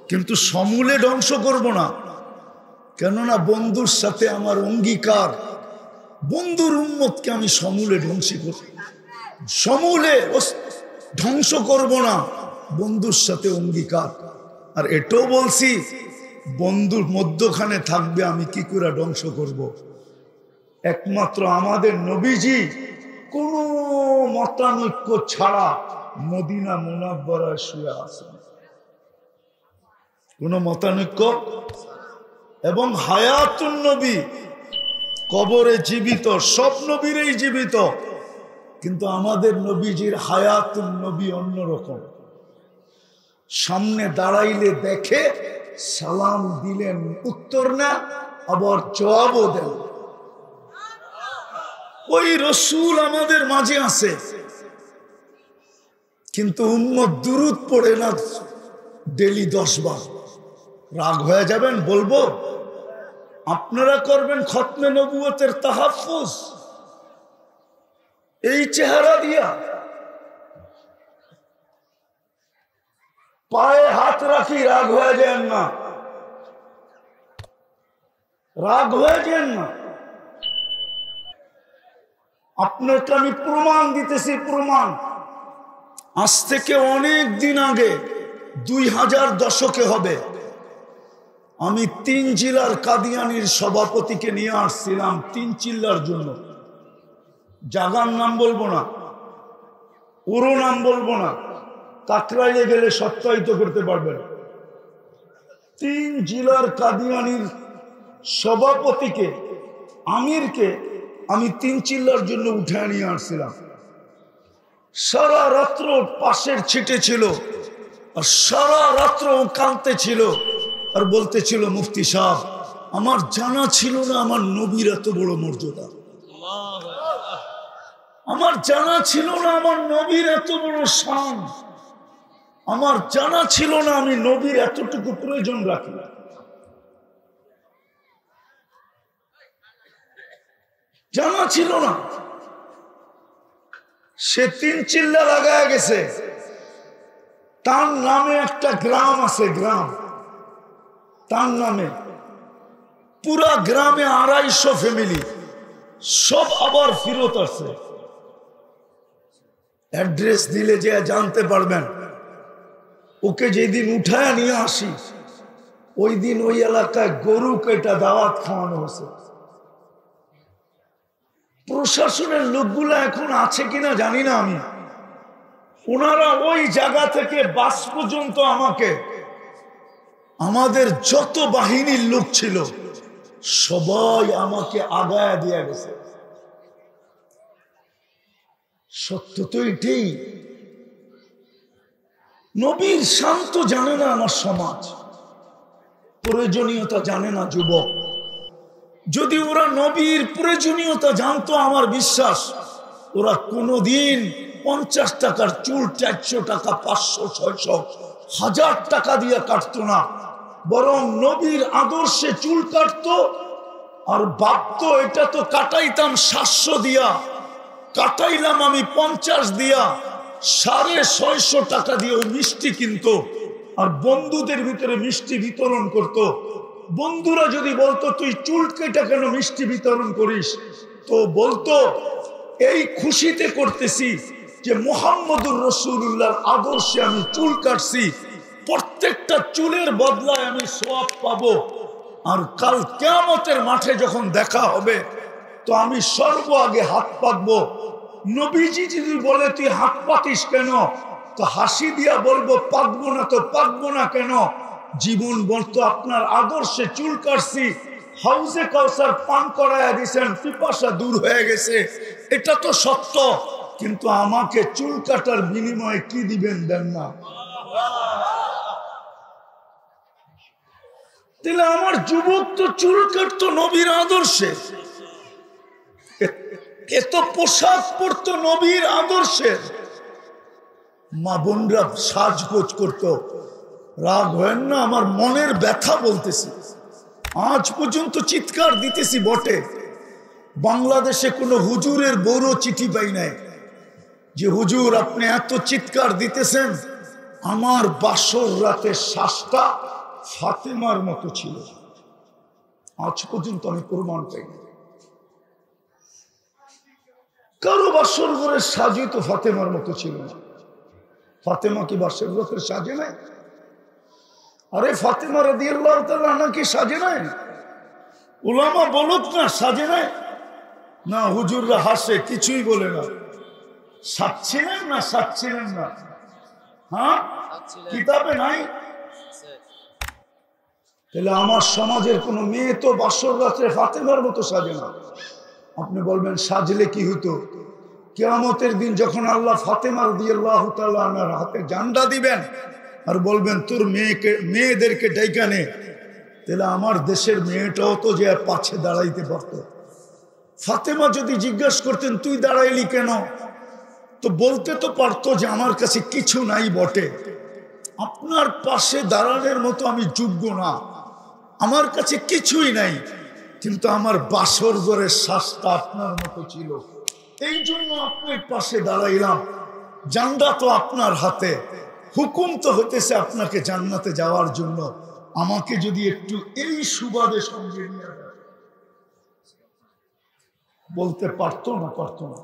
কিন্তু সমূলে ধ্বংস করব না। কেননা বন্ধুর সাথে আমার অঙ্গীকার, বন্ধুর উম্মতকে আমি সমূলে ধ্বংস করব, সমূলে ধ্বংস করব না, বন্ধুর সাথে অঙ্গীকার। আর এটাও বলছি, বন্ধুর মধ্যখানে থাকবে, আমি কি করে ধ্বংস করব? একমাত্র আমাদের নবীজি কোন মতানৈক্য ছাড়া মদিনা মুনাব্বরায় শুয়ে আছেন, কোন মতানৈক্য। এবং হায়াতুন নবী, কবরে জীবিত, সব নবীরই জীবিত, কিন্তু আমাদের নবীজির হায়াতুন নবী অন্যরকম। সামনে দাঁড়াইলে দেখে সালাম দিলেন, উত্তর না, আবার জবাবও দেন। ওই রসুল আমাদের মাঝে আছে, কিন্তু উম্মত দুরূদ পড়ে না ডেলি 10 বার। রাগ হয়ে যাবেন বলবো, আপনারা করবেন খতমে নবুয়তের তাহাফুজ এই চেহারা দিয়া, পায়ে হাত রাখি, রাগ হয়ে যান না, রাগ হয়ে যান না। আপনাকে আমি প্রমাণ দিতেছি, প্রমাণ। আজ থেকে অনেক দিন আগে, 2000 দশকে হবে, আমি 3 জেলার কাদিয়ানির সভাপতিকে নিয়ে আসছিলাম 3 চিল্লার জন্য। জাগার নাম বলবো না, ওরও নাম বলবো না, কাকরাইলে গেলে সত্যায়িত করতে পারবেন। 3 জেলার কাদিয়ানির সভাপতিকে, আমিরকে আমি 3 চিল্লার জন্য উঠে নিয়ে আসছিলাম। সারা রাত্র পাশের ছিটে ছিল, আর সারা রাত্র কাঁদতে ছিল, আর বলতে ছিল মুফতি সাহেব, আমার জানা ছিল না আমার নবীর এত বড় মর্যাদা, আমার জানা ছিল না আমার নবীর এত বড় শান, আমার জানা ছিল না আমি নবীর এতটুকু প্রয়োজন রাখি। জানা ছিল না। সে 3 চিল্লা লাগায় গেছে। তার নামে একটা গ্রাম আছে, গ্রাম, তার নামে পুরা গ্রামে 250 ফ্যামিলি, সব আবার ফিরত আছে। অ্যাড্রেস দিলে যে জানতে পারবেন। ওকে যেদিন উঠায় নিয়ে আসি, ওই দিন ওই এলাকায় গরু কেটা দাওয়াত খাওয়ানো হয়েছে। প্রশাসনের লোকগুলা এখন আছে কিনা জানি না আমি, ওনারা ওই জায়গা থেকে বাস পর্যন্ত আমাকে, আমাদের যত বাহিনীর লোক ছিল সবাই আমাকে আগায় দিয়ে গেছে। সত্য তো এটাই। নবীর শান্ত জানে না আমার সমাজ, প্রয়োজনীয়তা জানে না যুবক। যদি ওরা নবীর প্রয়োজনীয়তা জানতো, আমার বিশ্বাস ওরা কোনোদিন 50 টাকার চুল 400 টাকা, 500, 600, 1000 টাকা দিয়ে কাটতো না, বরং নবীর আদর্শে চুল কাটতো। আর ভাবতো এটা তো কাটাইতাম 700 দিয়া, কাটাইলাম আমি 50 দিয়া, 650 টাকা দিয়ে মিষ্টি কিনতো আর বন্ধুদের ভিতরে মিষ্টি বিতরণ করত। বন্ধুরা যদি বলতো তুই চুল কেটে কেন মিষ্টি বিতরণ করিস, তো বলতো এই খুশিতে করতেছি যে মুহাম্মদুর রাসূলুল্লাহর আদর্শে আমি চুল কাটছি, প্রত্যেকটা চুলের বদলায় আমি সওয়াব পাবো। আর কাল কিয়ামতের মাঠে যখন দেখা হবে তো আমি সর্ব আগে হাত পাতবো। নবীজি যদি বলে তুই হাত পাতিস কেন, তো হাসি দিয়া বলবো পাকবো না। তো পাকবো না কেন? জীবন বলতো আপনার আদর্শে চুল কাটছি, হাউজে কাউসার পান করায়া দিয়েছেন, পিপাসা দূর হয়ে গেছে, এটা তো সত্য। কিন্তু আমাকে চুল কাটার বিনিময়ে কি দিবেন? দেন না। তাহলে আমার যুবক তো চুল কাটতো নবীর আদর্শে, এত পোশাক পরতো নবীর আদর্শের। মা বোনরা সাজগোজ করতো। রাগ হয় না, আমার মনের ব্যথা বলতেছি। আজ পর্যন্ত চিৎকার দিতেছি বটে, বাংলাদেশে কোনো হুজুরের বড় চিঠি পাই নাই যে হুজুর আপনি এত চিৎকার দিতেছেন, আমার বাসর রাতে শ্বাসটা ফাতেমার মতো ছিল। আজ পর্যন্ত আমি প্রমাণ পাই না। কারো বাসর ঘরের সাজই তো ফাতেমার মতো ছিল না। ফাতেমা কি বাসর ঘরের সাজে নাই? আরে ফাতেমা রাদিয়াল্লাহু তাআলা নাকি সাজে নাই? উলামা বলুক না সাজে নাই। না, হুজুররা হাসে, কিছুই বলে না। সাজছিলেন না? সাজছিলেন না? হ্যাঁ, কিতাবে নাই। তাহলে আমার সমাজের কোন মেয়ে তো বাসর রাত্রে ফাতেমার মতো সাজে না। আপনি বলবেন সাজলে কি হতো? কিয়ামতের দিন যখন আল্লাহ ফাতেমা রাদিয়াল্লাহু তাআলা আনহার হাতে জান্ডা দিবেন আর বলবেন তোর মেয়েদেরকে ডাইকা নে, তাহলে আমার দেশের মেয়েটাও তো যে পাশে দাঁড়াইতে পারতো। ফাতেমা যদি জিজ্ঞাসা করতেন তুই দাঁড়াইলি কেন, তো বলতে তো পারতো যে আমার কাছে কিছু নাই বটে, আপনার পাশে দাঁড়ানোর মতো আমি যোগ্য না, আমার কাছে কিছুই নাই, কিন্তু আমার বাসর ঘরের শ্বাসটা আপনার মতো ছিল, এই জন্য আপনার পাশে দাঁড়াইলাম। জান্নাত তো আপনার হাতে, হুকুম তো হতেছে আপনাকে জান্নাতে যাওয়ার জন্য। আমাকে যদি একটু এই সুবাদে সঙ্গে নিয়ে বলতে পারতো না? পারতো না?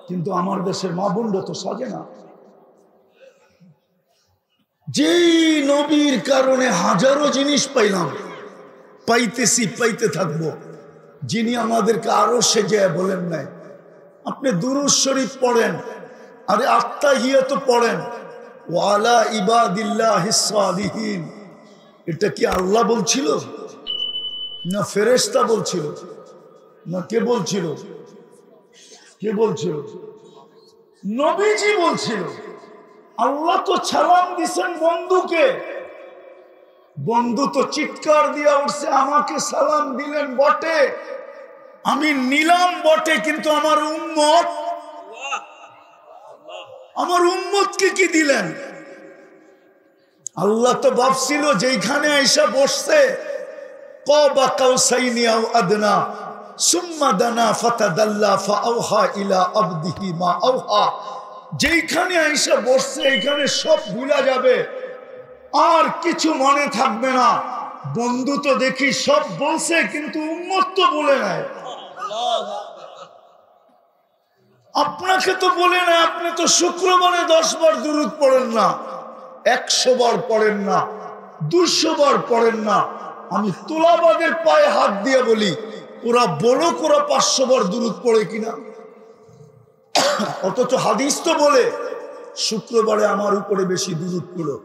কিন্তু আমার দেশের মা বোনরা তো সাজে না। যেই নবীর কারণে হাজারো জিনিস পাইলাম, পাইতেছি, পাইতে থাকবো, যিনি আমাদেরকে আরো সেজে বলেন নাই আপনি দুরূদ শরীফ পড়েন, আরে আত্তাহিয়াত পড়েন, ওয়ালা ইবাদিল্লাহিস সালিহিন, এটা কি আল্লাহ বলছিল না ফেরেশতা বলছিল না কে বলছিল? কে বলছিল? নবীজি বলছিল। আল্লাহ তো সালাম দিছেন বন্ধুকে, বন্ধু তো চিৎকার দিয়া উঠছে আমাকে সালাম দিলেন বটে, আমি নিলাম বটে, কিন্তু আমার উম্মতকে কি দিলেন? আল্লাহ তো ভাবছিল যেখানে আইসা বসছে কাবা কাউসাইনি আও আদনা সুম্মা দানা ফাতাদাল্লা ফাআওহা ইলা আবদিহি মা আওহা, যেখানে আইসা বসছে এখানে সব ভুলা যাবে, আর কিছু মনে থাকবে না। বন্ধু তো দেখি সব বলছে কিন্তু উম্মত তো বলে নাই। আপনাকে তো বলে না, আপনি তো শুক্রবারে 10 বার দুরূদ পড়েন না, 100 বার পড়েন না, 200 বার পড়েন না। আমি তোলাবাদের পায়ে হাত দিয়ে বলি ওরা বলো ওরা 500 বার দুরূদ পড়ে কিনা, অথচ হাদিস তো বলে শুক্রবারে আমার উপরে বেশি দুরূদ পড়ো,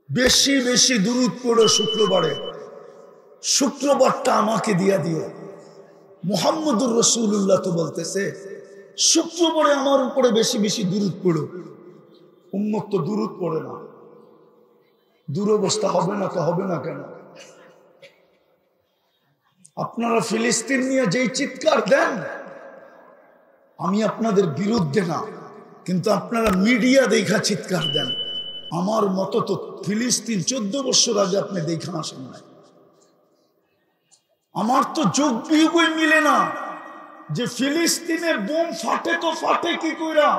বেশি বেশি দুরূদ পড়ো শুক্রবারে, শুক্রবারটা আমাকে দিয়া দিও। মুহাম্মদুর রাসূলুল্লাহ তো বলতেছে শুক্রবারে আমার উপরে বেশি বেশি দুরূদ পড়ো। উম্মত তো দুরূদ পড়ে না, দুরবস্থা হবে না তো হবে না কেন? আপনারা ফিলিস্তিন নিয়ে যেই চিৎকার দেন, আমি আপনাদের বিরুদ্ধে না, কিন্তু আপনারা মিডিয়া দেখা চিৎকার দেন। আমার মতো তো ফিলিস্তিন 14 বছর আগে আপনি দেখা আসেন নাই। আমার তো যোগ বিয়োগই মিলে না। যে ফিলিস্তিনে বোম ফাটে তো ফাটে কি কইরা,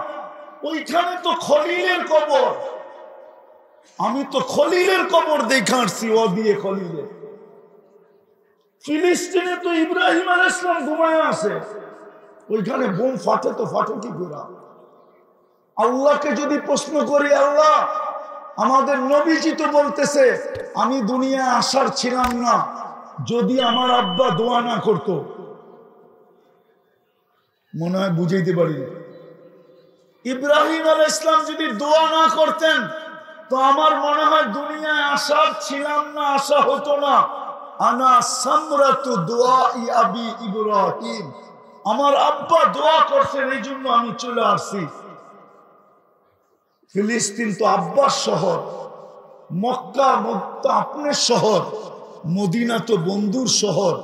ওইখানে তো খলিলের কবর। আমি তো খলিলের কবর দেখে আসছি, ও দিয়ে খলিলের। ফিলিস্তিনে তো ইব্রাহিম আলাইহিস সালাম ঘুমায় আছে, ওইখানে বোম ফাটে তো ফাটে কি কইরা। আল্লাহকে যদি প্রশ্ন করি, আল্লাহ আমাদের নবীজি তো বলতেছে আমি দুনিয়ায় আসার ছিলাম না যদি আমার আব্বা দোয়া না করতো, মনে হয় বুঝাইতে পারি। ইব্রাহিম আলাইহিস সালাম যদি দোয়া না করতেন তো আমার মনে হয় দুনিয়ায় আসার ছিলাম না, আসা হতো না। আনা সামরাতু দুআই আবি ইব্রাহিম, আমার আব্বা দোয়া করছেন এই জন্য আমি চলে আসছি। ফিলিস্তিন তো আব্বার শহর, মক্কা আপনার শহর, মদিনা তো বন্ধুর শহর।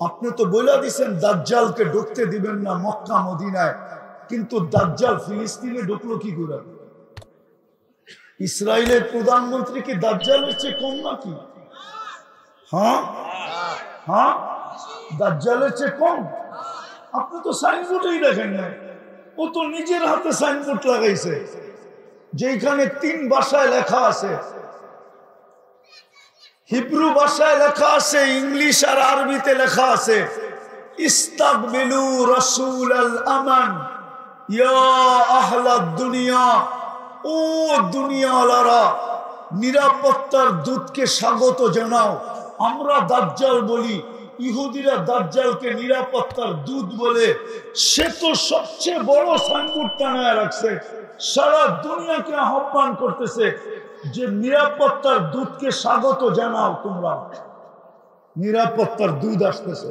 আপনি তো বলে দিছেন দাজ্জালকে ঢুকতে দিবেন না মক্কা মদিনায়, কিন্তু দাজ্জাল ফিলিস্তিনে ঢুকলো কি করে? ইসরায়েলের প্রধানমন্ত্রী কি দাজ্জালের চেয়ে কম নাকি? হ্যাঁ হ্যাঁ, দাজ্জালের চেয়ে কম? আপনি তো সাইনবোর্ডেই দেখেন না, ও তো নিজের হাতে সাইনবোর্ড লাগাইছে যেখানে 3 ভাষায় লেখা আছে। হিব্রু ভাষায় লেখা আছে, ইংলিশ আর আরবিতে লেখা আছে, ইস্তাকবিলু রাসূলাল আমান ইয়া আহলাদ দুনিয়া, ও দুনিয়াওয়ালারা নিরাপত্তার দূতকে স্বাগত জানাও। আমরা দাজ্জাল বলি, ইহুদিরা দাজ্জালকে নিরাপত্তার দূত বলে। সে তো সবচেয়ে বড় সাইনবোর্ড টানায় রাখছে, সারা দুনিয়াকে আহ্বান করতেছে যে নিরাপত্তার দূতকে স্বাগত জানাও, তোমরা নিরাপত্তার দূত আসতেছে।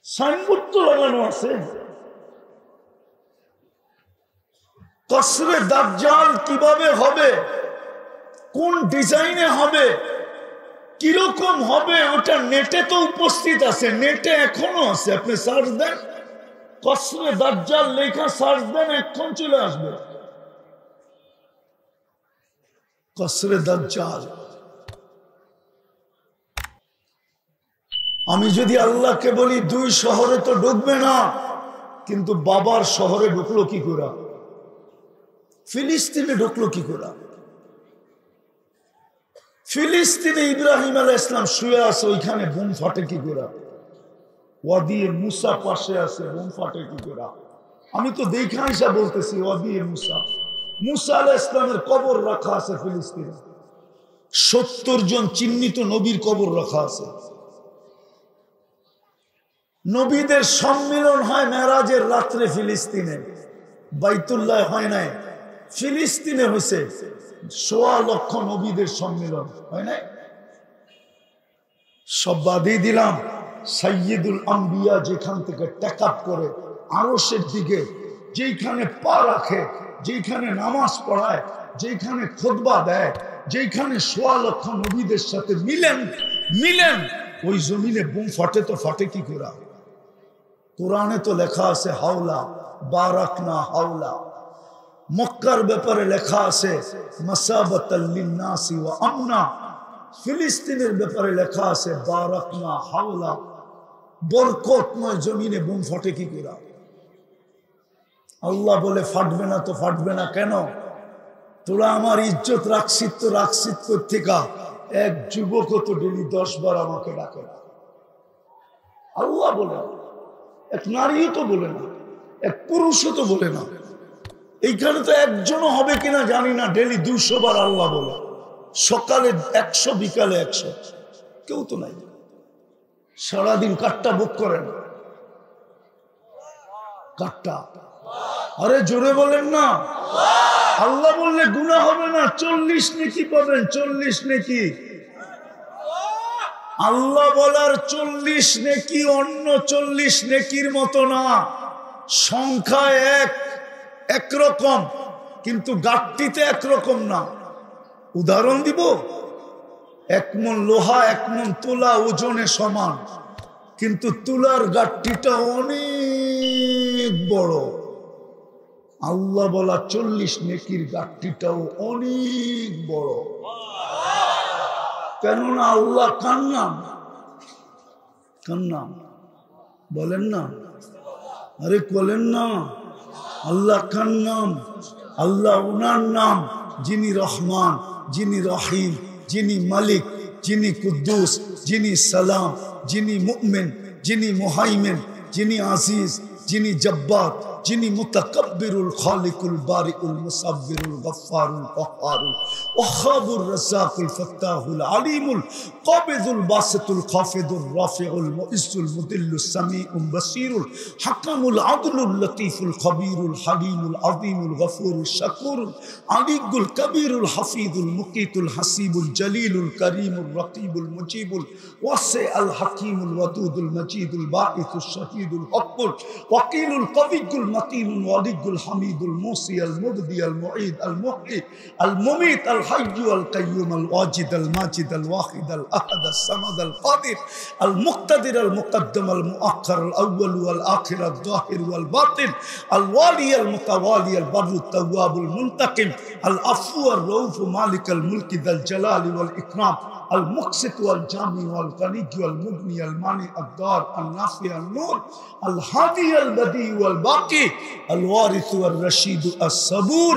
সাইনবোর্ড তো লাগানো আছে। কসরে দাজ্জাল কিভাবে হবে, কোন ডিজাইনে হবে, কিরকম হবে, ওটা নেটে তো উপস্থিত আছে, নেটে এখনো আছে। আপনি সার্চ দেন, কসরে দাজ্জাল লেখা সার্চ দেন, এখন চলে আসবে কসরে দাজ্জাল। আমি যদি আল্লাহকে বলি 2 শহরে তো ঢুকবে না, কিন্তু বাবার শহরে ঢুকলো কি করে, ফিলিস্তিনে ঢুকলো কি করে? ফিলিস্তিনে ইব্রাহিম আলাইহিস সালাম শুয়ে আছে, ওইখানে বোম ফাটে কি করে? ওয়াদি মুসা পাশে আছে, বোম ফাটে কি করে? আমি তো দেখা হিসাব বলতেছি, ওয়াদি মুসা, মুসা আলাইহিস সালামের কবর রাখা আছে ফিলিস্তিনে। 70 জন চিহ্নিত নবীর কবর রাখা আছে। নবীদের সম্মিলন হয় মেরাজের রাত্রে ফিলিস্তিনে, বাইতুল্লাহ হয় নাই, ফিলিস্তিনে হয়েছে। 1.25 লক্ষ নবীদের সম্মিলন হয় নাই। সব বাদই দিলাম, সাইয়্যিদুল আম্বিয়া যেখান থেকে টেক আপ করে আরশের দিকে, যেখানে পা রাখে, যেখানে নামাজ পড়ায়, যেখানে খুতবা দেয়, যেখানে 1.25 লক্ষ নবীদের সাথে মিলেন, ওই জমিনে বোম ফাটে তো ফাটে কি করে? কোরআনে তো লেখা আছে হাওলা বারাকনা হাওলা। মক্কার ব্যাপারে লেখা আছে মাসাবাতাল লিন্নাসি ওয়া আমনা। ফিলিস্তিনের ব্যাপারে লেখা আছে বারাকনা হাওলা, বরকতময় জমিনে বোম ফাটে কি করে? আল্লাহ বলে ফাটবে না তো ফাটবে না কেন? তোরা আমার ইজ্জত রাখছিস তো রাখছিস কোত্থেকা? এক যুবক তো ডেলি 10 বার আমাকে ডাকে না। আল্লাহ বলে, এক নারীও তো বলে না, এক পুরুষও তো বলে না। এইখানে তো একজনও হবে কিনা জানি না, ডেলি 200 বার আল্লাহ বলে, সকালে 100, বিকালে 100, কেউ তো নাই। সারাদিন কাটটা বুক করেন, কাটটা। আরে জোরে বলেন না। আল্লাহ বললে গুনাহ হবে না, 40 নেকি পাবেন, 40 নেকি। আল্লাহ বলার 40 নেকি অন্য 40 নেকির মতো না। সংখ্যা একরকম, কিন্তু গাঠটিতে একরকম না। উদাহরণ দিব, 1 মণ লোহা 1 মণ তুলা ওজনে সমান, কিন্তু তুলার গাঠটিটা অনেক বড়। আল্লাহ বলা 40 নেকির গাঠটিটাও অনেক বড়। কেননা আল্লাহ কার নাম? বলেন না, আরে বলেন না। আল্লাহ খান নাম, আল্লাহ ওনার নাম, যিনি রহমান, যিনি রহিম, যিনি মালিক, যিনি কুদ্দুস, যিনি সালাম, যিনি মুমিন, যিনি মুহাইমিন, যিনি আজিজ, যিনি জব্বার, যিনি মুতাকাব্বিরুল খালিকুল বারিউল মুসাব্বিরুল গফফারুল কহ্হারুল ওয়াহ্হাবুর রাজ্জাকুল ফাত্তাহুল আলিমুল কাবিদুল বাসিতুল খাফিদুর রাফিউল মুইজ্জুল মুদিল্লুস সামিউল বাসীরুল হাকামুল আদলুল লতীফুল খবীরুল হালিমুল আযীমুল গফুরুল শাকুরুল আলিয়ুল কবীরুল হাফিজুল মুকীতুল হাসিবুল জলিলুল করিমুল রকিবুল মুজিবুল ওয়াসিউল হাকীমুল ওয়াদুদুল মজিদুল বাঈসুশ শাহীদুল হকুল ওয়াকিলুল কবিয়ুল মতিনুল ওয়ালিয়ুল হামিদুল মুসি আল মুবদি আল মুঈদ আল মুহয়ি আল মুমীত আল হাইয়্যু আল কাইয়্যুম আল ওয়াজিদ আল মাজিদ আল ওয়াহিদ আল আহাদ আল সামাদ আল কাদির আল মুক্তাদির আল মুকদ্দম আল মুআখ্খার আল আউয়াল ওয়াল আখির আল যাহির ওয়াল বাতিন আল ওয়ালি আল মুতাওয়ালি আল বাররু তাওয়াবুল মুনতাকিম আল আফু আর রউফ মালিক আল মুলকি যাল জালালি ওয়াল ইকরাম المقسط والجامع والغني والمغني المانع الضار النافع النور الهادي البديع والباقي الوارث والرشيد الصبور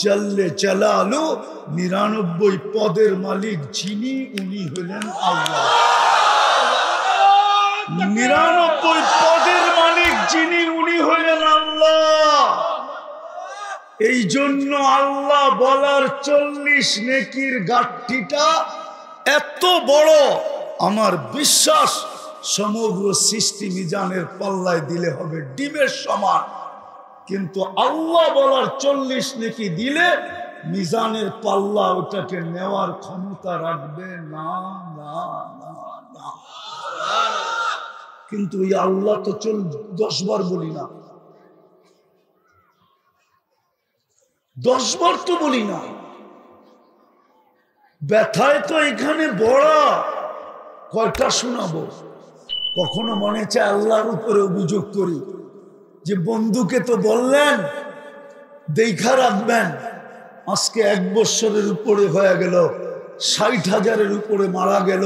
جل جلاله 99 পদের মালিক যিনি উনি হলেন আল্লাহ। 99 পদের মালিক যিনি উনি হলেন আল্লাহ। এই জন্য আল্লাহ বলার 40 নেকির গাঁটটিটা এত বড়, আমার বিশ্বাস সমগ্র সৃষ্টি মিজানের পাল্লায় দিলে হবে ডিমের সমান, কিন্তু আল্লাহ বলার 40 নেকি দিলে মিজানের পাল্লা ওটাকে নেওয়ার ক্ষমতা রাখবে না, না, না, না। কিন্তু এই আল্লাহ তো 10 বার বলি না, 10 বার তো বলি না। ব্যথায় তো এখানে বড়, কয়টা শোনাবো? কখনো মনে চায় আল্লাহর উপরে অভিযোগ করি যে বন্ধুকে তো বললেন দেখা রাখবেন, আজকে 1 বছরের উপরে হয়ে গেল, 60,000-এর উপরে মারা গেল,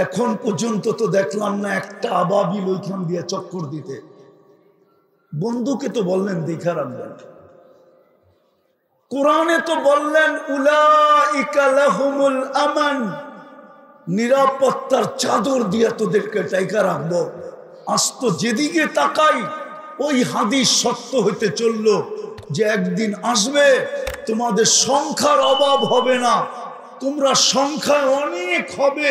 এখন পর্যন্ত তো দেখলাম না একটা আবাবিল ওইখান দিয়ে চক্কর দিতে। বন্ধুকে তো বললেন দেখা রাখবেন, কোরআনে তো বললেন উলাইকা লাহুমুল আমান, নিরাপত্তার চাদর দিয়ে তোদেরকে টাইকা রাখবো। আজ তো যেদিকে তাকাই ওই হাদিস সত্য হইতে চললো যে একদিন আসবে তোমাদের সংখ্যার অভাব হবে না, তোমরা সংখ্যায় অনেক হবে,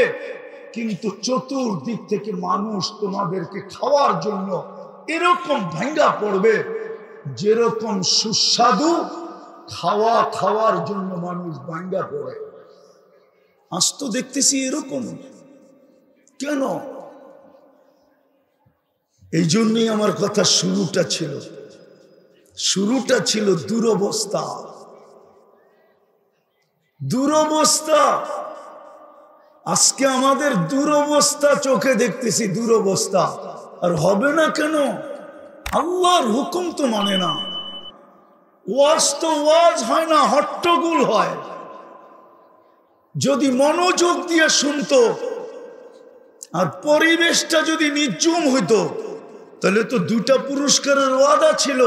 কিন্তু চতুর্দিক থেকে মানুষ তোমাদেরকে খাওয়ার জন্য এরকম ভাঙ্গা পড়বে যেরকম সুস্বাদু খাওয়ার জন্য মানুষ ভাঙ্গা পড়ে। আজ তো দেখতেছি এরকম। কেন? এই জন্যই আমার কথা শুরুটা ছিল দুরবস্থা, দুরবস্থা। আজকে আমাদের দুরবস্থা চোখে দেখতেছি, দুরবস্থা। আর হবে না কেন? আল্লাহর হুকুম তো মানে না, ওয়াজ তো ওয়াজ হয় না, হট্টগোল হয়। যদি মনোযোগ দিয়ে শুনতো আর পরিবেশটা যদি নির্জুম হইতো তাহলে তো 2টা পুরস্কারের ওয়াদা ছিল।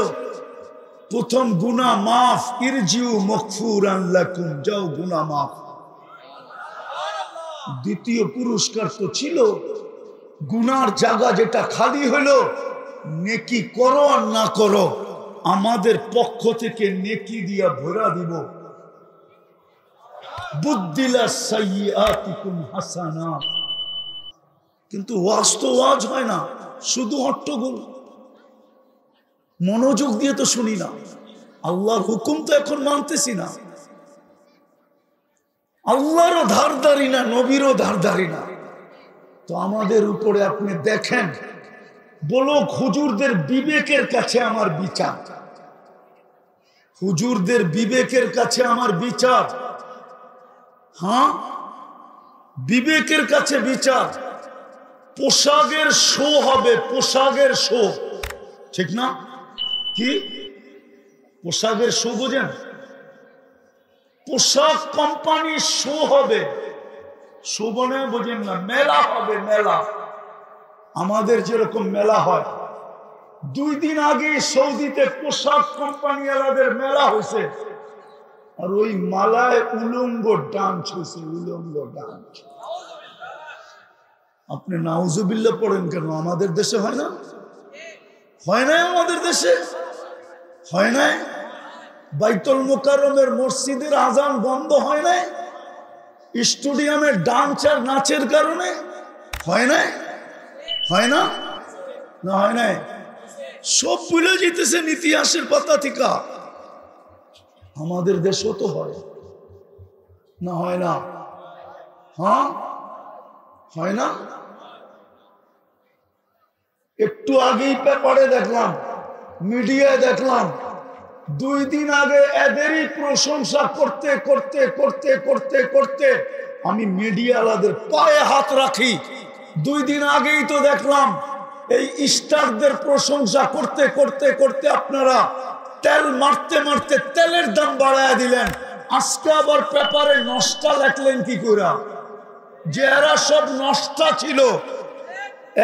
প্রথম গুনাহ মাফ, ইরজিউ মাগফুরান লাকুম, যাও গুনাহ মাফ। দ্বিতীয় পুরস্কার তো ছিল গুনার জায়গা যেটা খালি হলো, নেকি করো আর না করো আমাদের পক্ষ থেকে নেকি দিয়া ভরা দিব। বুদ্দিলা সাইয়্যাতিকুম হাসানাত। কিন্তু ওয়াজ তো ওয়াজ হয় না, শুধু হট্টগোল। মনোযোগ দিয়ে তো শুনি না, আল্লাহর হুকুম তো এখন মানতেছি না। আল্লাহরও ধারদারি না, নবীরও ধারদারি না। তো আমাদের উপরে আপনি দেখেন, বলো হুজুরদের বিবেকের কাছে আমার বিচার, হুজুরদের বিবেকের কাছে আমার বিচার। হ্যাঁ, বিবেকের কাছে বিচার। পোশাকের শো হবে, পোশাকের শো, ঠিক না? কি পোশাকের শো বোঝেন? পোশাক কোম্পানির শো হবে, শো বলে বোঝেন না, মেলা হবে, মেলা। আমাদের যেরকম মেলা হয়, 2 দিন আগে সৌদিতে পোশাক কোম্পানিওয়ালাদের মেলা হয়েছে, আর ওই মালায় উলঙ্গ ডান্স হয়েছে, উলঙ্গ ডান্স। আপনি নাউজুবিল্লাহ পড়েন কেন? আমাদের দেশে হয় না? হয় না? আমাদের দেশে হয় না? বাইতুল মুকাররমের মসজিদের আজান বন্ধ হয় না? স্টেডিয়ামের ডান্স আর নাচের কারণে হয় না? হয় না? না হয় না? সব ভুলে যেতেছেন ইতিহাসের পাতা থেকে। আমাদের দেশও তো হয় না? হয় না? হ্যাঁ হয় না? একটু আগেই পেপারে দেখলাম, মিডিয়ায় দেখলাম, 2 দিন আগে এদেরই প্রশংসা করতে করতে করতে করতে করতে আমি মিডিয়াওয়ালাদের পায়ে হাত রাখি। 2 দিন আগেই তো দেখলাম এই স্টারদের প্রশংসা করতে করতে করতে আপনারা তেল মারতে মারতে তেলের দাম বাড়ায় দিলেন। আজকে আবার পেপারে নষ্টা লেখলেন কি করে? যে এরা সব নষ্টা ছিল,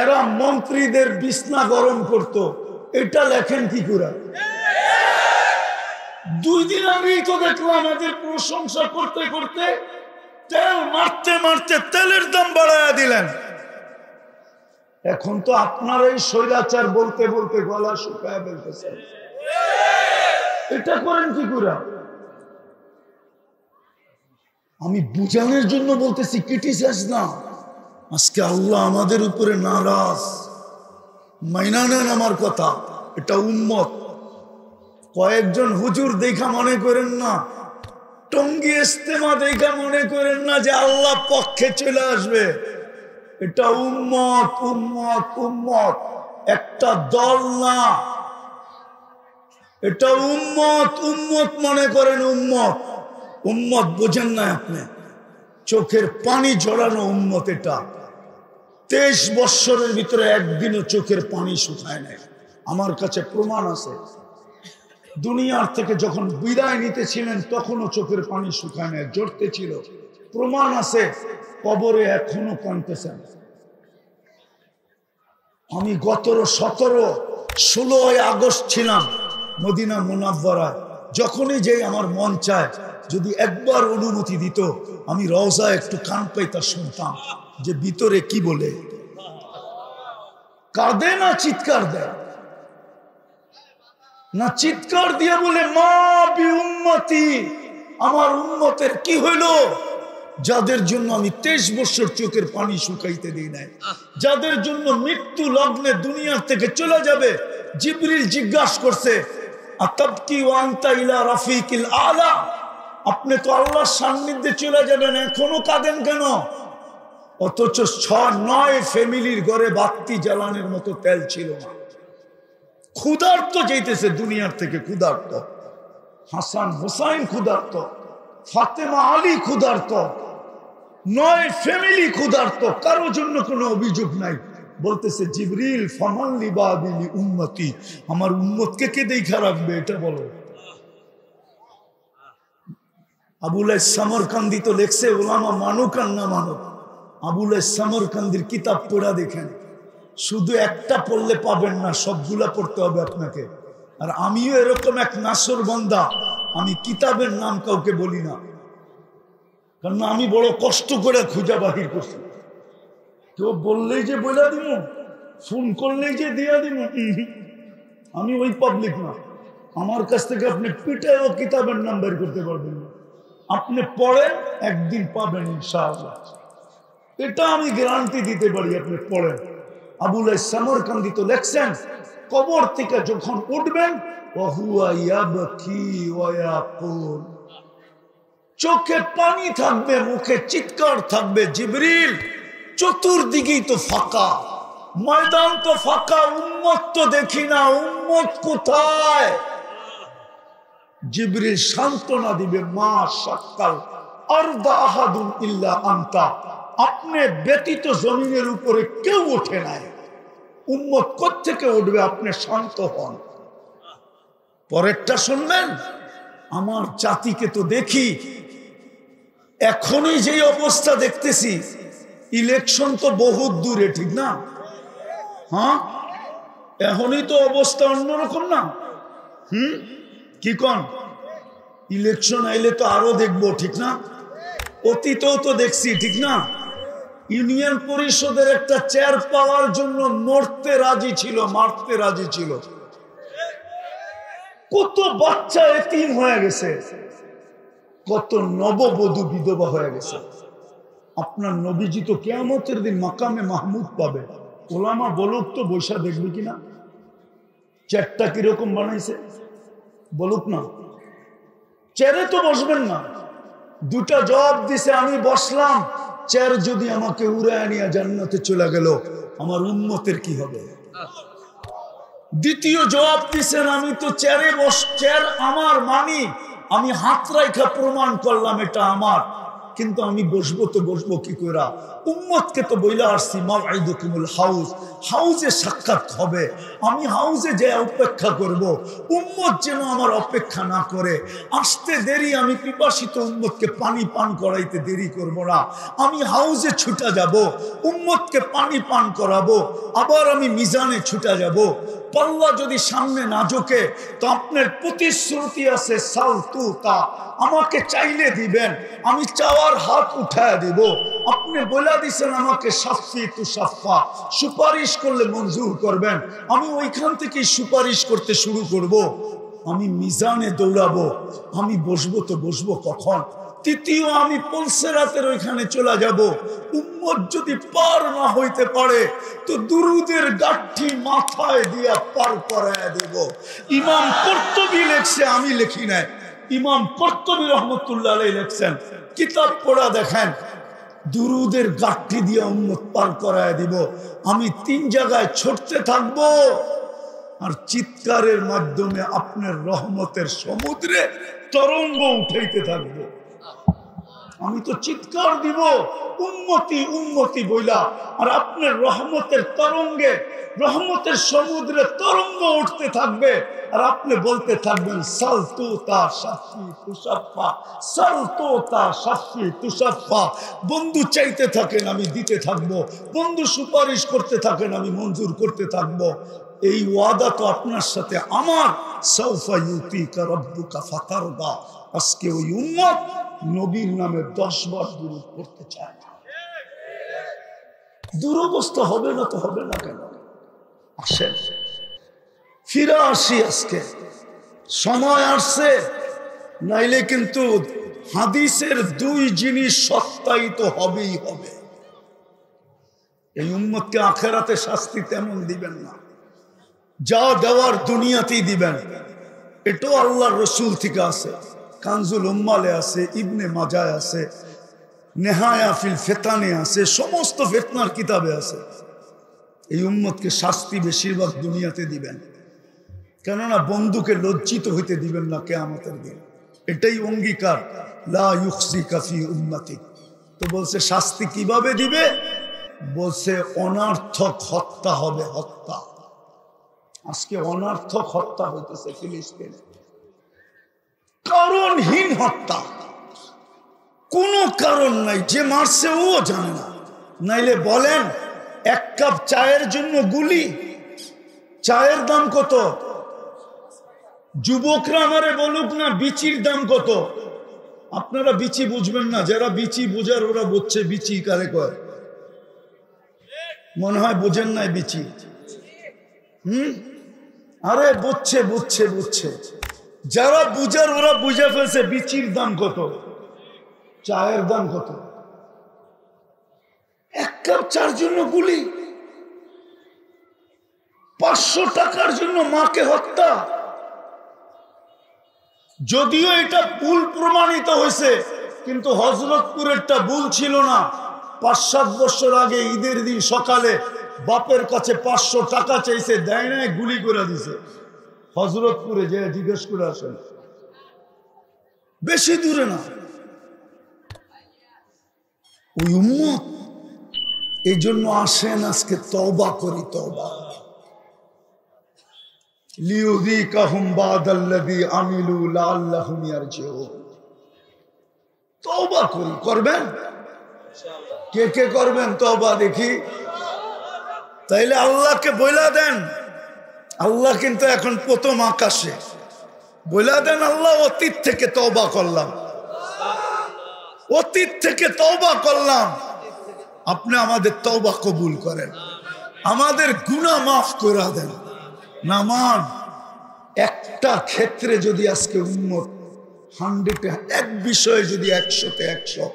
এরা মন্ত্রীদের বিছনা গরম করত, এটা লেখেন কি করে? 2 দিন আগেই তো দেখলাম এদের প্রশংসা করতে করতে তেল মারতে মারতে তেলের দাম বাড়ায় দিলেন। এখন তো আপনারাই স্বৈরাচার বলতে বলতে গলা শুকায় ফেলতেছেন। এটা করেন কি করে? আমি বুঝানোর জন্য বলতেছি, ক্রিটিসাইজ না। আজকে আল্লাহ আমাদের উপরে নারাজ। মাইনা নেন আমার কথা, এটা উম্মত। কয়েকজন হুজুর দেখা মনে করেন না, টঙ্গী ইস্তেমা দেখা মনে করেন না যে আল্লাহ পক্ষে চলে আসবে। এটা উম্মত, উম্মত, উম্মত, একটা দল না। এটা উম্মত, উম্মত মনে করেন, উম্মত। উম্মত বোঝেন না আপনি? চোখের পানি ঝরানো উম্মত এটা। 23 বৎসরের ভিতরে একদিনও চোখের পানি শুকায় নাই। আমার কাছে প্রমাণ আছে। দুনিয়ার থেকে যখন বিদায় নিতেছিলেন তখনও চোখের পানি শুকায় নাই, জড়তে ছিল। প্রমাণ আছে, কবরে এখনো কাঁদতেছেন। আমি গত 16 আগস্ট ছিলাম মদিনা মুনাব্বারায়। যখনই যেই আমার মন চায়, যদি একবার অনুমতি দিত, আমি রওজা একটু কান পাইতা শুনতাম যে ভিতরে কি বলে। কাঁদে না চিৎকার দেয়? না চিৎকার দিয়ে বলে মা বি উম্মতি, আমার উম্মতের কি হইল? যাদের জন্য আমি 23 বছর চোখের পানি শুকাইতে দিই নাই, যাদের জন্য মৃত্যু লগ্নে দুনিয়ার থেকে চলে যাবে। জিবরিল জিজ্ঞাসা করছে, আতাবকি ওয়া আনতা ইলা রাফিকিল আলা, আপনি তো আল্লাহর সান্নিধ্যে চলে যাবেন, এখনো কাঁদেন কেন? অথচ 6-9 ফ্যামিলির ঘরে বাতি জ্বালানোর মতো তেল ছিল না। ক্ষুধার্ত যেতেছে দুনিয়ার থেকে, ক্ষুধার্ত। হাসান হুসাইন ক্ষুধার্ত, ফাতেমা আলী ক্ষুধার্ত, 9 ফ্যামিলি ক্ষুধার্ত, কারো জন্য কোনো অভিযোগ নাই। বলতেছে জিবরিল ফামান লিবাবিলি উম্মতি, আমার উম্মতকে কে দেখা রাখবে এটা বলো। আবুল সামরকান্দি তো লেখছে, ওলামা মানুক আর না মানুক, আবুল সামরকান্দির কিতাব পড়া দেখেন। শুধু একটা পড়লে পাবেন না, সবগুলা পড়তে হবে আপনাকে। আর আমিও এরকম এক নাসর বান্দা, আমি কিতাবের নাম কাউকে বলি না, কারণ আমি বড় কষ্ট করে খুঁজা বাহির করছি। কেউ বললেই যে বলে দিব, ফোন করলেই যে দিয়া দিব, আমি ওই পাবলিক না। আমার কাছ থেকে আপনি পিটায়ও কিতাবের নাম বের করতে পারবেন না। আপনি পড়েন, একদিন পাবেন ইনশাআল্লাহ, এটা আমি গ্যারান্টি দিতে পারি। আপনি পড়েন। আবুল সামরকান্দি তো লেখছেন, কবর থেকে যখন উঠবেন, চোখে পানি থাকবে, মুখে চিৎকার থাকবে, জিবরিল চতুর্দিকেই তো ফাঁকা, ময়দান তো ফাঁকা, উম্মত তো দেখি না, উম্মত কোথায়? জিবরিল সান্ত্বনা দিবে, মা শাক্কাল আরদা আহাদুন ইল্লা আনতা, আপনি ব্যতীত জমিনের উপরে কেউ ওঠে নাই। উম্মত কোত্থেকে উঠবে? আপনি শান্ত হন। পরেরটা শুনবেন, আমার জাতিকে তো দেখি এখনই যে অবস্থা দেখতেছি, ইলেকশন তো বহুত দূরে, ঠিক না? হ্যাঁ, এখনই তো অবস্থা অন্যরকম না? কি কন? ইলেকশন আইলে তো আরো দেখবো, ঠিক না? অতীতেও তো দেখছি, ঠিক না? ইউনিয়ন পরিষদের একটা চেয়ার পাওয়ার জন্য মরতে রাজি ছিল, মারতে রাজি ছিল। কত বাচ্চা এতিম হয়ে গেছে, কত নববধূ বিধবা হয়ে গেছে। আপনার নবীজি তো কিয়ামতের দিন মাকামে মাহমুদ পাবে। ওলামা বলুক তো, বৈশা দেখবে কিনা চেয়ারটা কিরকম বানাইছে, বলুক না। চেয়ারে তো বসবেন না। দুটা জবাব দিছে, আমি বসলাম, চেয়ার যদি আমাকে উড়ায় নিয়ে জান্নাতে চলে গেল, আমার উম্মতের কি হবে? দ্বিতীয় জবাব দিছেন, আমি তো চেয়ারে চেয়ার আমার মানি, আমি হাত রাইখা প্রমাণ করলাম এটা আমার, কিন্তু আমি বসবো তো বসবো কি করে? উম্মতকে তো বইলা আসছি মাওঈদুকুমুল হাউজ, হাউজে সাক্ষাৎ হবে, আমি হাউজে যে অপেক্ষা করব, উম্মত যেন আমার অপেক্ষা না করে। আসতে দেরি, আমি পিপাসিত উম্মতকে পানি পান করাইতে দেরি করব না, আমি হাউজে ছুটা যাব, উম্মতকে পানি পান করাবো, আবার আমি মিজানে ছুটা যাব। পাল্লা যদি সামনে না ঝোঁকে তো আপনার প্রতিশ্রুতি আছে সালতুতা, আমাকে চাইলে দিবেন, আমি চাওয়ার হাত উঠায় দিব। আপনি বলে দিছেন আমাকে শাফি তু শাফা, সুপারিশ করলে মঞ্জুর করবেন, আমি ওইখান থেকেই সুপারিশ করতে শুরু করব। আমি মিজানে দৌড়াবো, আমি বসবো তো বসবো কখন? তৃতীয়, আমি পুলসিরাতের ওইখানে চলে যাব। উম্মত যদি পার না হইতে পারে তো দুরুদের গাঠি মাথায় দিয়া পার করায় দেব। ইমাম কুরতুবী লেখছে, আমি লিখি নাই, ইমাম কুরতুবী রহমতুল্লাহ আলাইহি লেখছেন, কিতাব পড়া দেখেন, দুরুদের গাঠি দিয়ে উম্মত পার করায় দিব। আমি 3 জায়গায় ছুটতে থাকবো আর চিৎকারের মাধ্যমে আপনার রহমতের সমুদ্রে তরঙ্গ উঠাইতে থাকবো। আমি তো চিৎকার দিব উম্মতি উম্মতি বইলা, আর আপনার রহমতের তরঙ্গে, রহমতের সমুদ্রে তরঙ্গ উঠতে থাকবে, আর আপনি বলতে থাকবেন সালতুতা শাফি তুশাফা, সালতুতা শাফি তুশাফা। বন্ধু চাইতে থাকেন, আমি দিতে থাকবো, বন্ধু সুপারিশ করতে থাকেন, আমি মঞ্জুর করতে থাকবো। এই ওয়াদা তো আপনার সাথে আমার। সাউফা ইউতিকা রাব্বুকা ফাতারদা। আজকে ওই উম্মত নবীর নামে 10 বার দুরূদ পড়তে চায়। দুরবস্থা হবে না তো হবে না কেন? আসেন ফিরে আসি, আজকে সময় আসছে, নাইলে কিন্তু হাদিসের 2 জিনিস সত্যায়িত হবেই হবে। এই উম্মতকে আখেরাতে শাস্তি তেমন দিবেন না, যা দেওয়ার দুনিয়াতেই দিবেন। এটাও আল্লাহর রসুল থেকে আছে, কানজুল উম্মালে আছে, ইবনে মাজায় আছে, নেহায়া ফিল ফেতানে আছে, সমস্ত ফেতনার কিতাবে আছে। এই উম্মতকে শাস্তি বেশিরভাগ দুনিয়াতে দিবেন, কেননা বন্ধুকে লজ্জিত হইতে দিবেন না কিয়ামতের দিন। এটাই অঙ্গীকার, লা ইউখজিকা ফি উম্মতি। তো বলছে শাস্তি কিভাবে দিবে? বলছে অনার্থক হত্যা হবে, হত্যা। আজকে অনার্থক হত্যা হইতেছে ফিলিস্তিনে, কারণহীন হত্যা, কোনো কারণ নাই, যে মারছে ও জানে না। নাইলে বলেন 1 কাপ চায়ের জন্য গুলি, চায়ের দাম কত? যুবকরা আমারে বলুক না বিচির দাম কত? আপনারা বিচি বুঝবেন না, যারা বিচি বোঝার ওরা বুঝছে বিচি কারে কয়। মনে হয় বোঝেন নাই বিচি। আরে বুঝছে বুঝছে বুঝছে, যারা বুঝার ওরা বুঝে ফেলছে বিচির দাম কত, চায়ের দাম কত। 1 কাপ চার জন্য গুলি, 500 টাকার জন্য মাকে হত্যা। যদিও এটা ভুল প্রমাণিত হয়েছে, কিন্তু হযরতপুরেরটা ভুল ছিল না। 5-7 বছর আগে ঈদের দিন সকালে বাপের কাছে 500 টাকা চাইছে, দেয় নাই, গুলি করে দিছে। হযরতপুরে যে জিজ্ঞেস করে আসেন, বেশি দূরে না। ওই উম্মত, এই জন্য আসেন আজকে তওবা করি, তওবা। লিউযীকাহুম বাদাল্লাযী আমিলু লাআল্লাহুম ইয়ারজিউন। তওবা করি, করবেন? কে কে করবেন তওবা দেখি? তাইলে আল্লাহকে বইলা দেন, আল্লাহ কিন্তু এখন প্রথম আকাশে। বইলা দেন, আল্লাহ অতীত থেকে তওবা করলাম, অতীত থেকে তওবা করলাম, আপনি আমাদের তওবা কবুল করেন, আমাদের গুনাহ মাফ করে দেন। নামাজ একটা ক্ষেত্রে যদি আজকে উম্মত 100-এ এক বিষয়ে যদি 100-তে 100,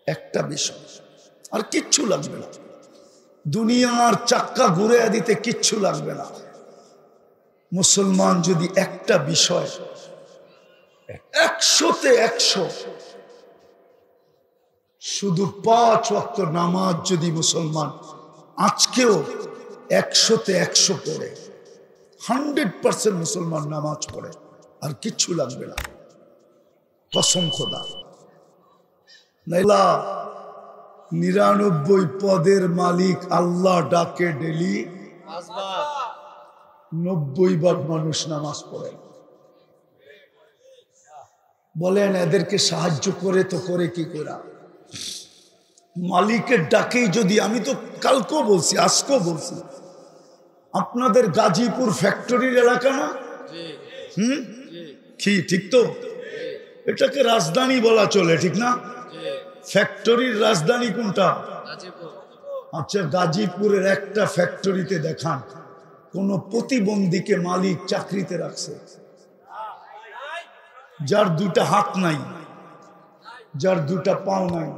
একটা বিষয়, আর কিচ্ছু লাগবে না, দুনিয়ার চাক্কা ঘুরে দিতে কিচ্ছু লাগবে না। মুসলমান যদি একটা বিষয় 100-তে 100, শুধু 5 ওয়াক্ত নামাজ যদি মুসলমান আজকেও 100-তে 100 পড়ে, 100% মুসলমান নামাজ পড়ে, আর কিচ্ছু লাগবে না, কসম খোদা। 99 পদের মালিক আল্লাহ ডাকে ডেলি, 90 ভাগ মানুষ নামাজ পড়ে। বলেন এদেরকে সাহায্য করে তো করে কি করে? মালিকের ডাকেই যদি, আমি তো কালকেও বলছি, আজকেও বলছি, আপনাদের গাজীপুর ফ্যাক্টরির এলাকা না? কি ঠিক তো? এটাকে রাজধানী বলা চলে, ঠিক না? ফ্যাক্টরির রাজধানী কোনটা? আচ্ছা, গাজীপুরের একটা ফ্যাক্টরিতে দেখান কোন প্রতিবন্ধীকে মালিক চাকরিতে রাখছে, যার 2টা হাত নাই, যার 2টা পাও নাই,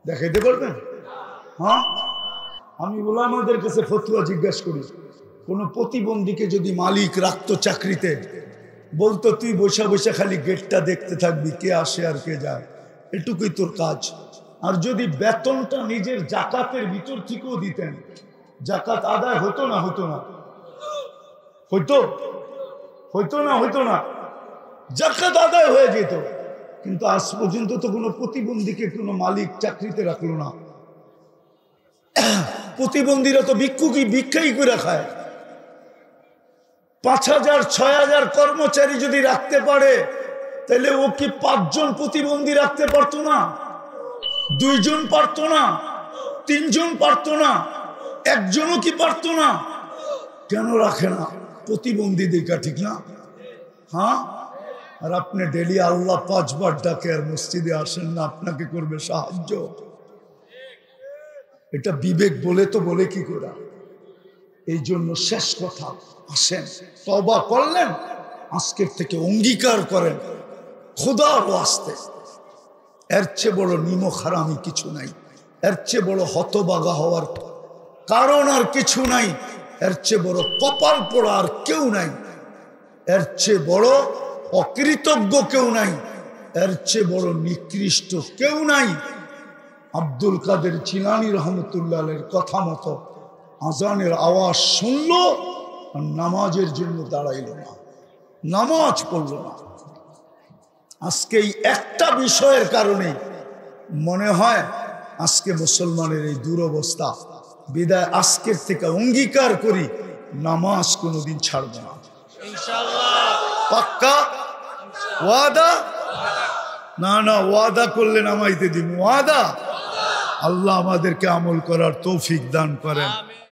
দেখাইতে পারবেন? হ্যাঁ, আমি বললাম আমাদের কাছে ফতুয়া জিজ্ঞাসা করি, কোন প্রতিবন্ধীকে যদি মালিক রাখতো চাকরিতে, বলতো তুই বসে বসে খালি গেটটা দেখতে থাকবি, কে আসে আর কে যায়, এটুকুই তোর কাজ। আর যদি বেতনটা নিজের জাকাতের ভিতর থেকেও দিতেন, জাকাত আদায় হতো না? হতো না? হইতো? হইতো না? হইতো না? জাকাত আদায় হয়ে যেত। কিন্তু আজ পর্যন্ত তো কোনো প্রতিবন্ধীকে কোনো মালিক চাকরিতে রাখলো না। প্রতিবন্ধীরা তো ভিক্ষাই করে খায়। 5000 6000 কর্মচারী যদি রাখতে পারে, তাহলে ও কি 5 জন প্রতিবন্ধী রাখতে পারতো না? 2 জন পারতো না? 3 জন পারতো না? 1 জনও কি পারতো না? কেন রাখে না? প্রতিবন্ধী দেখা, ঠিক না? হ্যাঁ, আর আপনি ডেলি আল্লাহ 5 বার ডাকে আর মসজিদে আসেন না, আপনাকে করবে সাহায্য? এটা বিবেক বলে তো বলে কি করে? এই জন্য শেষ কথা, আসেন তওবা করলেন, আজকের থেকে অঙ্গীকার করেন খোদার ওয়াস্তে, এর চেয়ে বড় নিমক হারামি কিছু নাই, এর চেয়ে বড় হতবাগা হওয়ার কারণ আর কিছু নাই, এর চেয়ে বড় কপাল পোড়া আর কেউ নাই, এর চেয়ে বড় অকৃতজ্ঞ কেউ নাই, এর চেয়ে বড় নিকৃষ্ট কেউ নাই। আব্দুল কাদের জিলানী রহমতুল্লাহের কথা মতো আজানের আওয়াজ শুনলো আর নামাজের জন্য দাঁড়াইল না, নামাজ পড়ল না। আজকে এই একটা বিষয়ের কারণে মনে হয় আজকে মুসলমানের এই দুরবস্থা। বিদায় আজকের থেকে অঙ্গীকার করি, নামাজ কোনোদিন ছাড়ব না, ইনশাআল্লাহ। পাক্কা ওয়াদা? না না, ওয়াদা করলে নামাইতে দিব, ওয়াদা। আল্লাহ আমাদেরকে আমল করার তৌফিক দান করেন।